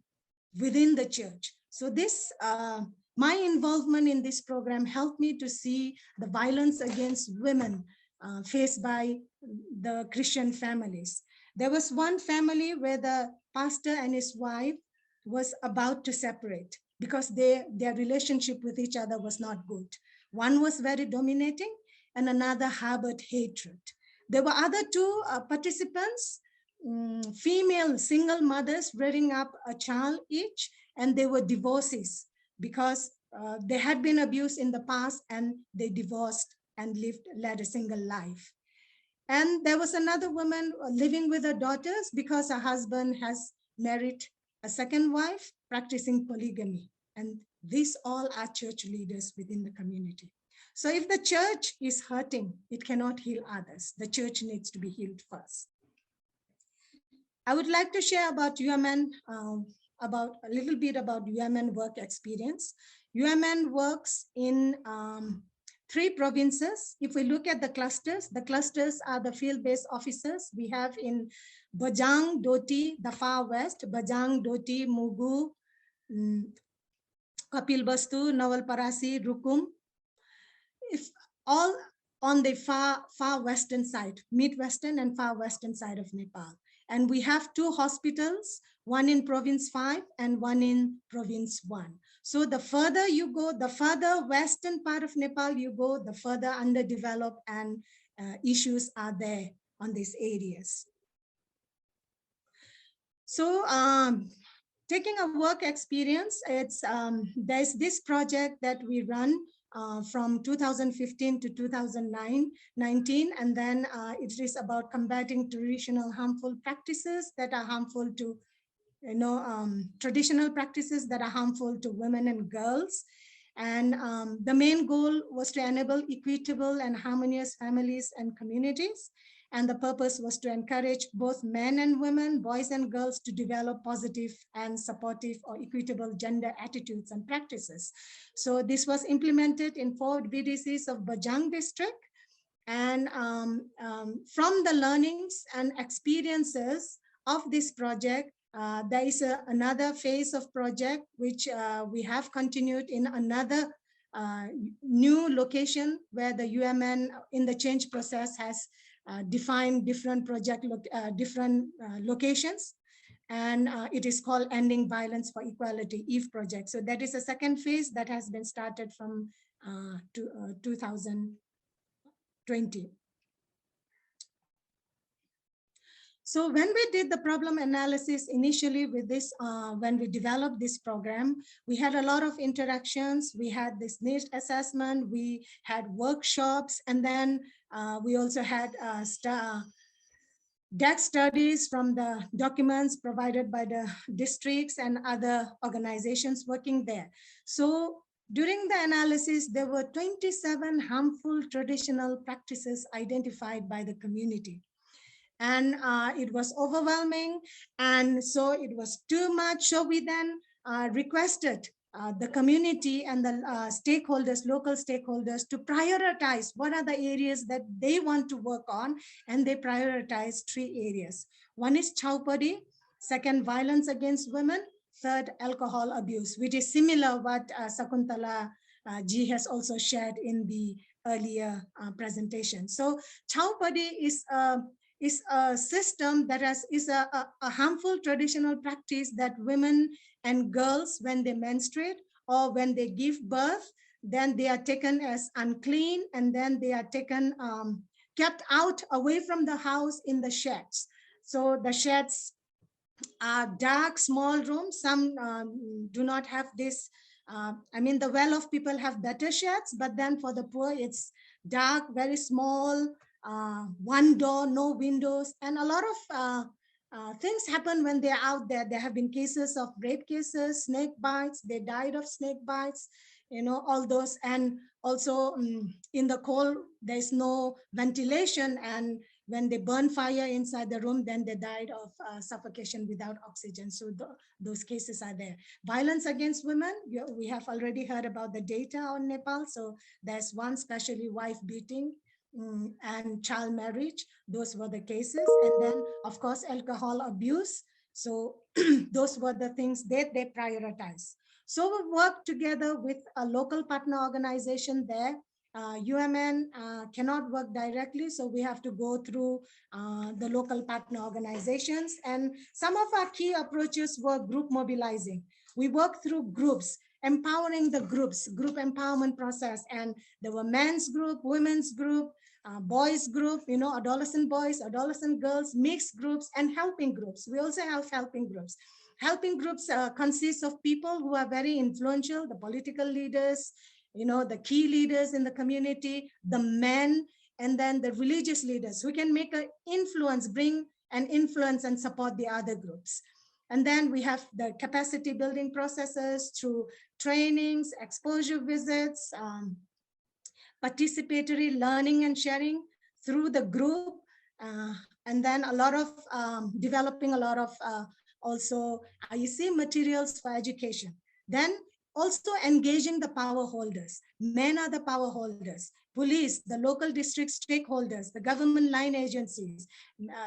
within the church. So this, my involvement in this program helped me to see the violence against women faced by the Christian families. There was one family where the pastor and his wife was about to separate because their relationship with each other was not good. One was very dominating and another harbored hatred. There were other two participants, female single mothers rearing up a child each, and they were divorcees because they had been abused in the past and they divorced and led a single life. And there was another woman living with her daughters because her husband has married a second wife, practicing polygamy. And these all are church leaders within the community. So if the church is hurting, it cannot heal others. The church needs to be healed first. I would like to share about UMN, about a little bit about UMN work experience. UMN works in 3 provinces. If we look at the clusters are the field-based officers. We have in Bajang, Doti, the far west, Bajang, Doti, Mugu, Kapilbastu, Nawalparasi, Rukum. If all on the far western side, mid-western and far western side of Nepal. And we have 2 hospitals, one in province 5 and one in province 1. So the further you go, the further western part of Nepal you go, the further underdeveloped and issues are there on these areas. So taking a work experience, it's there's this project that we run from 2015 to 2019, and then it is about combating traditional harmful practices that are harmful to, traditional practices that are harmful to women and girls. And the main goal was to enable equitable and harmonious families and communities. And the purpose was to encourage both men and women, boys and girls, to develop positive and supportive or equitable gender attitudes and practices. So this was implemented in 4 VDCs of Bajang district. And from the learnings and experiences of this project, there is another phase of project which we have continued in another new location where the UMN in the change process has defined different locations, and it is called Ending Violence for Equality, EVE project. So that is a second phase that has been started from 2020. So when we did the problem analysis initially with this, when we developed this program, we had a lot of interactions. We had this needs assessment, we had workshops, and then we also had deck studies from the documents provided by the districts and other organizations working there. So during the analysis, there were 27 harmful traditional practices identified by the community. And it was overwhelming, and so it was too much. So we then requested the community and the stakeholders, local stakeholders, to prioritize what are the areas that they want to work on, and they prioritized 3 areas. One is Chaupadi, second, violence against women, third, alcohol abuse, which is similar what Shakuntula ji has also shared in the earlier presentation. So Chaupadi is a system that is a harmful traditional practice that women and girls, when they menstruate or when they give birth, then they are taken as unclean, and then they are taken, kept out away from the house in the sheds. So the sheds are dark, small rooms. Some do not have this. I mean, the well-off people have better sheds, but then for the poor, it's dark, very small, one door, no windows, and a lot of things happen when they're out there. There have been cases of rape cases, snake bites, they died of snake bites, all those. And also in the cold, there's no ventilation, and when they burn fire inside the room, then they died of suffocation without oxygen. So those cases are there. Violence against women, we have already heard about the data on Nepal. So there's one, especially wife beating and child marriage. Those were the cases. And then, of course, alcohol abuse. So those were the things that they prioritize. So we work together with a local partner organization there. UMN cannot work directly, so we have to go through the local partner organizations. And some of our key approaches were group mobilizing. We work through groups, empowering the groups, group empowerment process. And there were men's group, women's group, boys group, adolescent boys, adolescent girls, mixed groups, and helping groups. We also have helping groups. Helping groups consist of people who are very influential, the political leaders, the key leaders in the community, the men, and then the religious leaders who can make an influence, bring an influence and support the other groups. And then we have the capacity building processes through trainings, exposure visits, participatory learning and sharing through the group, and then a lot of developing a lot of also IEC materials for education. Then also engaging the power holders. Men are the power holders. Police, the local district stakeholders, the government line agencies,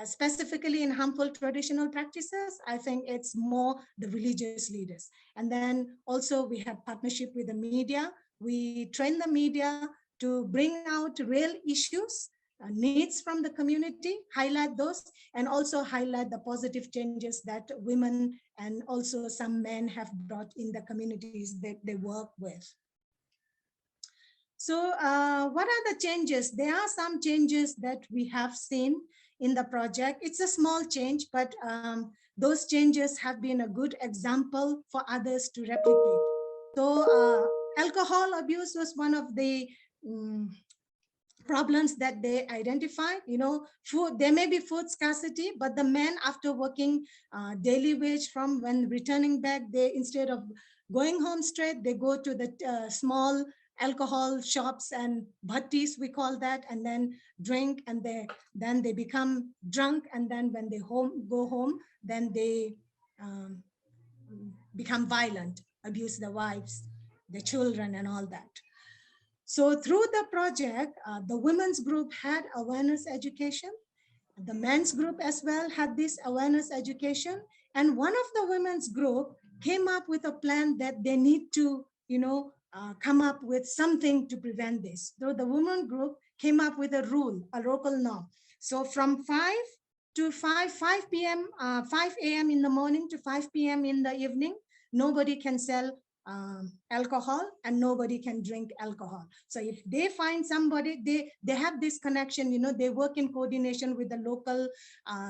specifically in harmful traditional practices, I think it's more the religious leaders. And then also we have partnership with the media. We train the media to bring out real issues, needs from the community, highlight those, and also highlight the positive changes that women and also some men have brought in the communities that they work with. So what are the changes? There are some changes that we have seen in the project. It's a small change, but those changes have been a good example for others to replicate. So alcohol abuse was one of the problems that they identified. Food, there may be food scarcity, but the men, after working daily wage, from when returning back, they, instead of going home straight, they go to the small alcohol shops and bhattis, we call that, and then drink, and then they become drunk, and then when they go home, then they become violent, abuse the wives, the children, and all that. So through the project, the women's group had awareness education. The men's group as well had this awareness education. And one of the women's group came up with a plan that they need to, come up with something to prevent this. So the women group came up with a rule, a local norm. So from 5 p.m. in the morning to 5 p.m. in the evening, nobody can sell alcohol and nobody can drink alcohol. So if they find somebody, they have this connection, they work in coordination with the local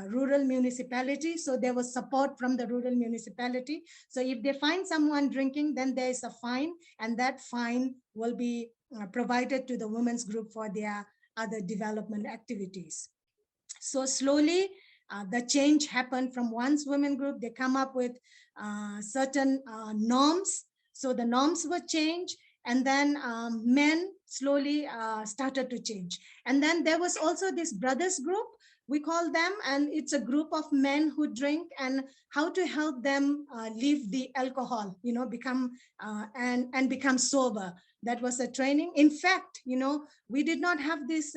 rural municipality. So there was support from the rural municipality. So if they find someone drinking, then there is a fine, and that fine will be provided to the women's group for their other development activities. So slowly the change happened from once women group, they come up with certain norms. So the norms were changed, and then men slowly started to change. And then there was also this brothers group, we call them, and it's a group of men who drink and how to help them leave the alcohol, become and become sober. That was a training. In fact, we did not have this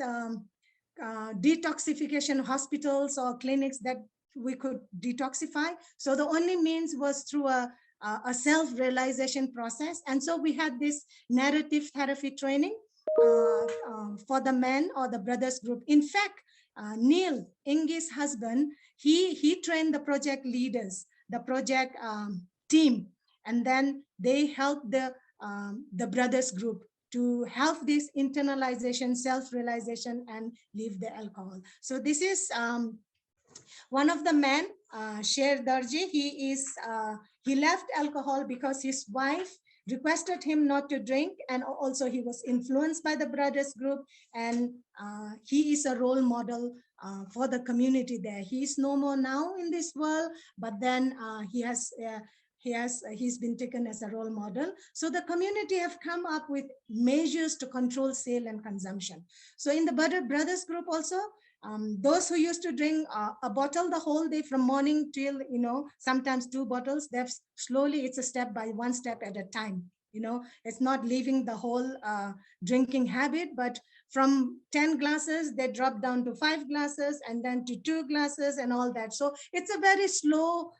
detoxification hospitals or clinics that we could detoxify. So the only means was through a self-realization process. And so we had this narrative therapy training for the men or the brothers group. In fact, Neil, Ingi's husband, he trained the project leaders, the project team, and then they helped the brothers group to help this internalization, self-realization, and leave the alcohol. So this is one of the men, Sher Darji. He left alcohol because his wife requested him not to drink, and also he was influenced by the brothers group, and he is a role model for the community there. He is no more now in this world, but then he's been taken as a role model. So the community have come up with measures to control sale and consumption. So in the brothers group also, Those who used to drink a bottle the whole day from morning till, sometimes 2 bottles, they've slowly, it's a step by one step at a time. It's not leaving the whole drinking habit, but from 10 glasses, they drop down to 5 glasses and then to 2 glasses and all that. So it's a very slow,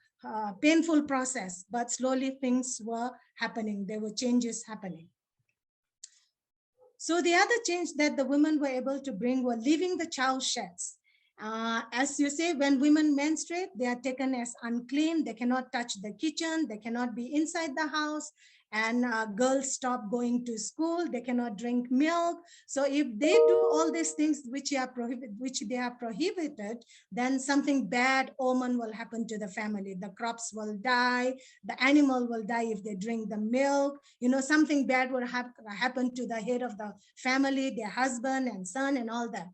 painful process, but slowly things were happening. There were changes happening. So the other change that the women were able to bring were leaving the chow sheds. As you say, when women menstruate, they are taken as unclean. They cannot touch the kitchen. They cannot be inside the house. And girls stop going to school. They cannot drink milk. So if they do all these things which they are prohibited, then something bad omen will happen to the family. The crops will die. The animal will die if they drink the milk. Something bad will happen to the head of the family, their husband and son and all that.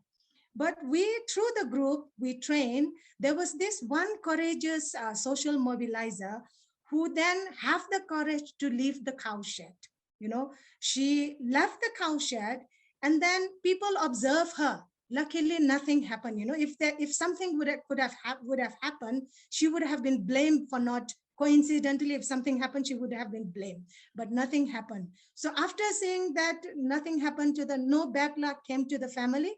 But through the group we trained, there was this one courageous social mobilizer who then have the courage to leave the cow shed. She left the cow shed and then people observe her. Luckily, nothing happened. If something would have happened, she would have been blamed for not. Coincidentally, if something happened, she would have been blamed, but nothing happened. So after seeing that nothing happened no bad luck came to the family,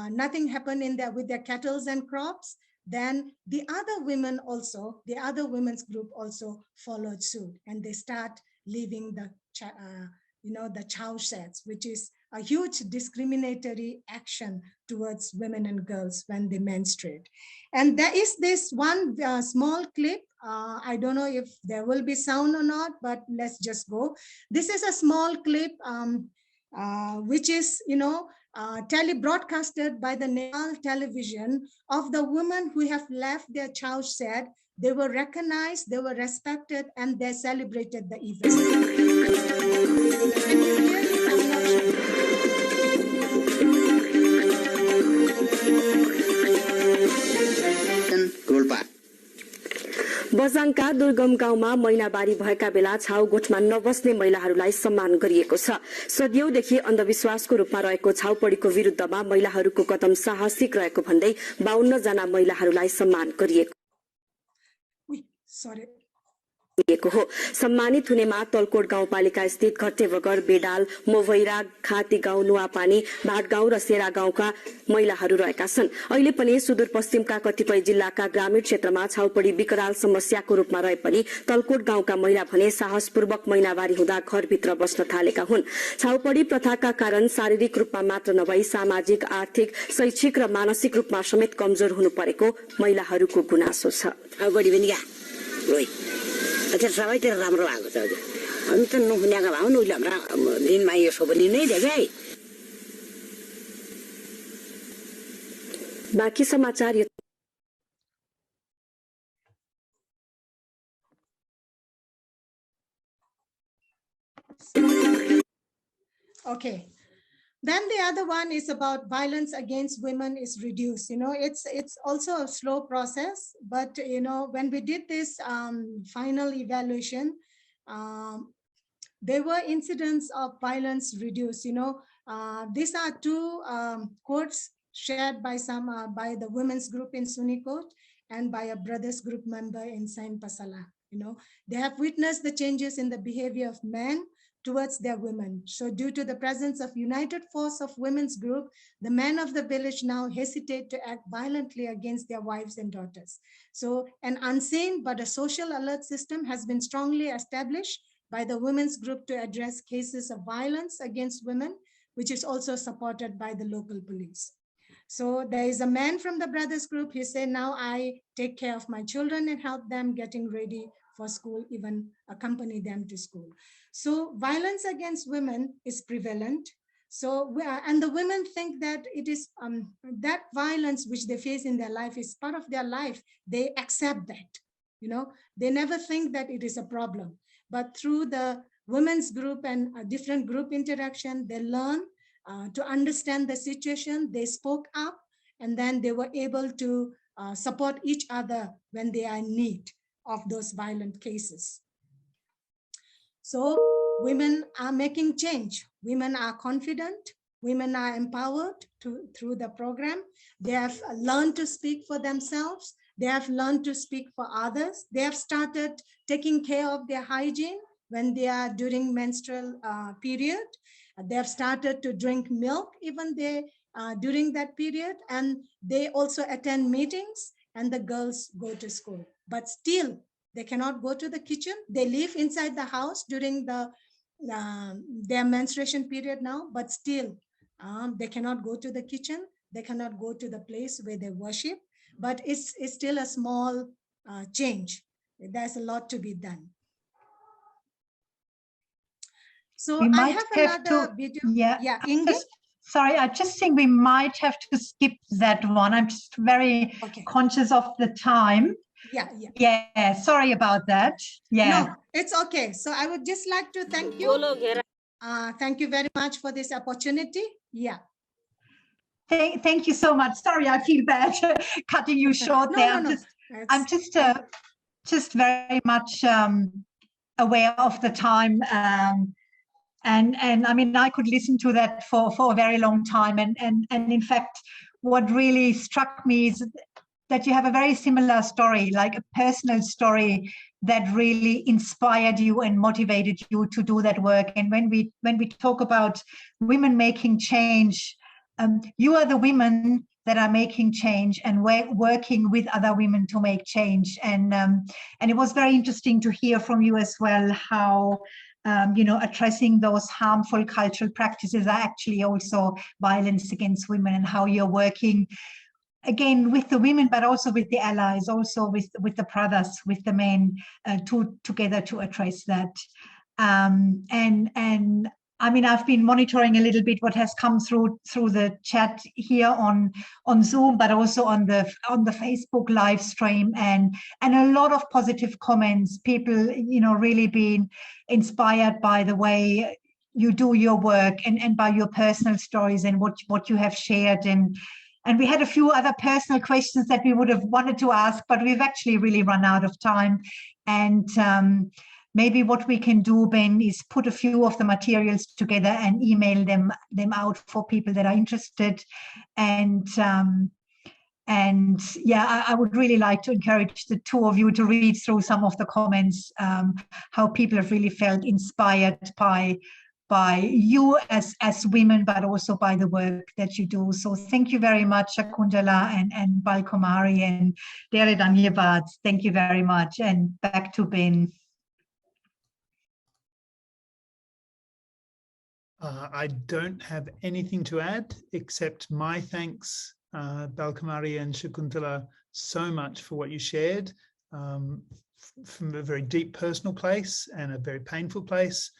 nothing happened with their cattle and crops, then the other women's group also followed suit, and they start leaving the chow sheds, which is a huge discriminatory action towards women and girls when they menstruate. And there is this one small clip. I don't know if there will be sound or not, but let's just go. This is a small clip, which is, broadcasted by the Nepal television of the women who have left their chow shed. They were recognized, they were respected, and they celebrated the event. बझाङका दुर्गम गाउँमा महिनावारी भएका बेला छाउ गोठमा नबस्ने महिलाहरूलाई सम्मान गरिएको छ। सदियौंदेखि अन्धविश्वासको रूपमा रहेको छाउपडीको विरुद्धमा महिलाहरूको कदम साहसिक रहेको भन्दै 52 जना महिलाहरूलाई सम्मान गरिएको हो। सम्मानित हुनेमा तलकोट गाउँपालिका स्थित घट्टेबगर, बेडाल, मोभैरा, खाती गाउँ, नुवापानी, भाटगाउँ र सेरा गाउँका महिलाहरू रहेका छन्। अहिले पनि सुदूरपश्चिमका कतिपय जिल्लाका ग्रामीण क्षेत्रमा छाउपडी विकराल समस्याको रूपमा रहे पनि तलकोट गाउँका महिला भने साहसपूर्वक महिनावारी हुँदा घरभित्र बस्न थालेका हुन्। छाउपडी प्रथाका कारण शारीरिक रूपमा मात्र नभई सामाजिक, आर्थिक, शैक्षिक र मानसिक रूपमा समेत कमजोर हुनु परेको महिलाहरूको गुनासो छ। सबैतिर राम्रो भएको छ। हामी त नहुनेका भए नि उहिले हाम्रा दिनमा यसो पनि नै देखे। बाँकी समाचार Okay. Then the other one is about violence against women is reduced. It's also a slow process, but when we did this final evaluation, there were incidents of violence reduced. These are 2 quotes shared by the women's group in Sunikot and by a brothers group member in Saint Pasala. They have witnessed the changes in the behavior of men towards their women. So due to the presence of united force of women's group, the men of the village now hesitate to act violently against their wives and daughters. So an unseen but a social alert system has been strongly established by the women's group to address cases of violence against women, which is also supported by the local police. So there is a man from the brothers group. He said, now I take care of my children and help them getting ready for school, even accompany them to school. So violence against women is prevalent. So, and the women think that it is that violence which they face in their life is part of their life. They accept that, they never think that it is a problem. But through the women's group and a different group interaction, they learn to understand the situation. They spoke up, and then they were able to support each other when they are in need of those violent cases. So women are making change. Women are confident. Women are empowered through the program. They have learned to speak for themselves. They have learned to speak for others. They have started taking care of their hygiene when they are during menstrual period. They have started to drink milk even during that period, and they also attend meetings, and the girls go to school. But still, they cannot go to the kitchen. They live inside the house during their menstruation period now, but still they cannot go to the kitchen. They cannot go to the place where they worship. But it's still a small change. There's a lot to be done. So we I might have another video. Yeah, Ingrid? Sorry, I just think we might have to skip that one. I'm just very conscious of the time. Yeah, sorry about that. Yeah. No, it's okay. So I would just like to thank you. Thank you very much for this opportunity. Yeah. Thank you so much. Sorry, I feel bad cutting you short there. I'm just very much aware of the time. And I mean, I could listen to that for a very long time. And in fact, what really struck me is that you have a very similar story, like a personal story that really inspired you and motivated you to do that work. And when we talk about women making change, you are the women that are making change and working with other women to make change. And it was very interesting to hear from you as well how addressing those harmful cultural practices are actually also violence against women, and how you're working again with the women, but also with the allies, also with the brothers, with the men, together to address that. And I mean, I've been monitoring a little bit what has come through the chat here on Zoom, but also on the Facebook live stream, and a lot of positive comments. People, really being inspired by the way you do your work and by your personal stories and what you have shared. And we had a few other personal questions that we would have wanted to ask, but we've actually really run out of time. And maybe what we can do, Ben, is put a few of the materials together and email them out for people that are interested. And yeah, I would really like to encourage the two of you to read through some of the comments, how people have really felt inspired by you as women, but also by the work that you do. So thank you very much, Shakuntula and Kumari and Dere Dhanyavad. Thank you very much. And back to Ben. I don't have anything to add except my thanks, Kumari and Shakuntula, so much for what you shared from a very deep personal place and a very painful place.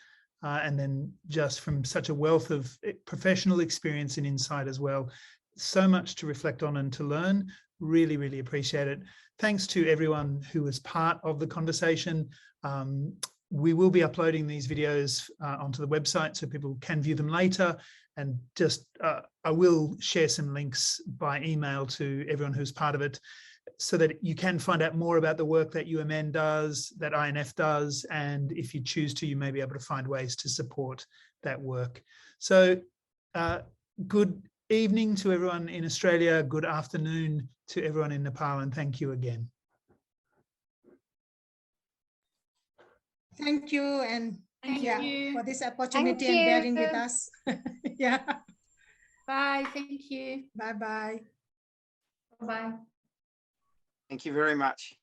And then just from such a wealth of professional experience and insight as well. So much to reflect on and to learn. Really, really appreciate it. Thanks to everyone who was part of the conversation. We will be uploading these videos onto the website so people can view them later. And just, I will share some links by email to everyone who's part of it, so that you can find out more about the work that UMN does, that INF does, and if you choose to, you may be able to find ways to support that work. So good evening to everyone in Australia, good afternoon to everyone in Nepal, and thank you again. Thank you, and Thank you for this opportunity and bearing with us. Yeah. Bye. Thank you. Bye-bye. Bye-bye. Thank you very much.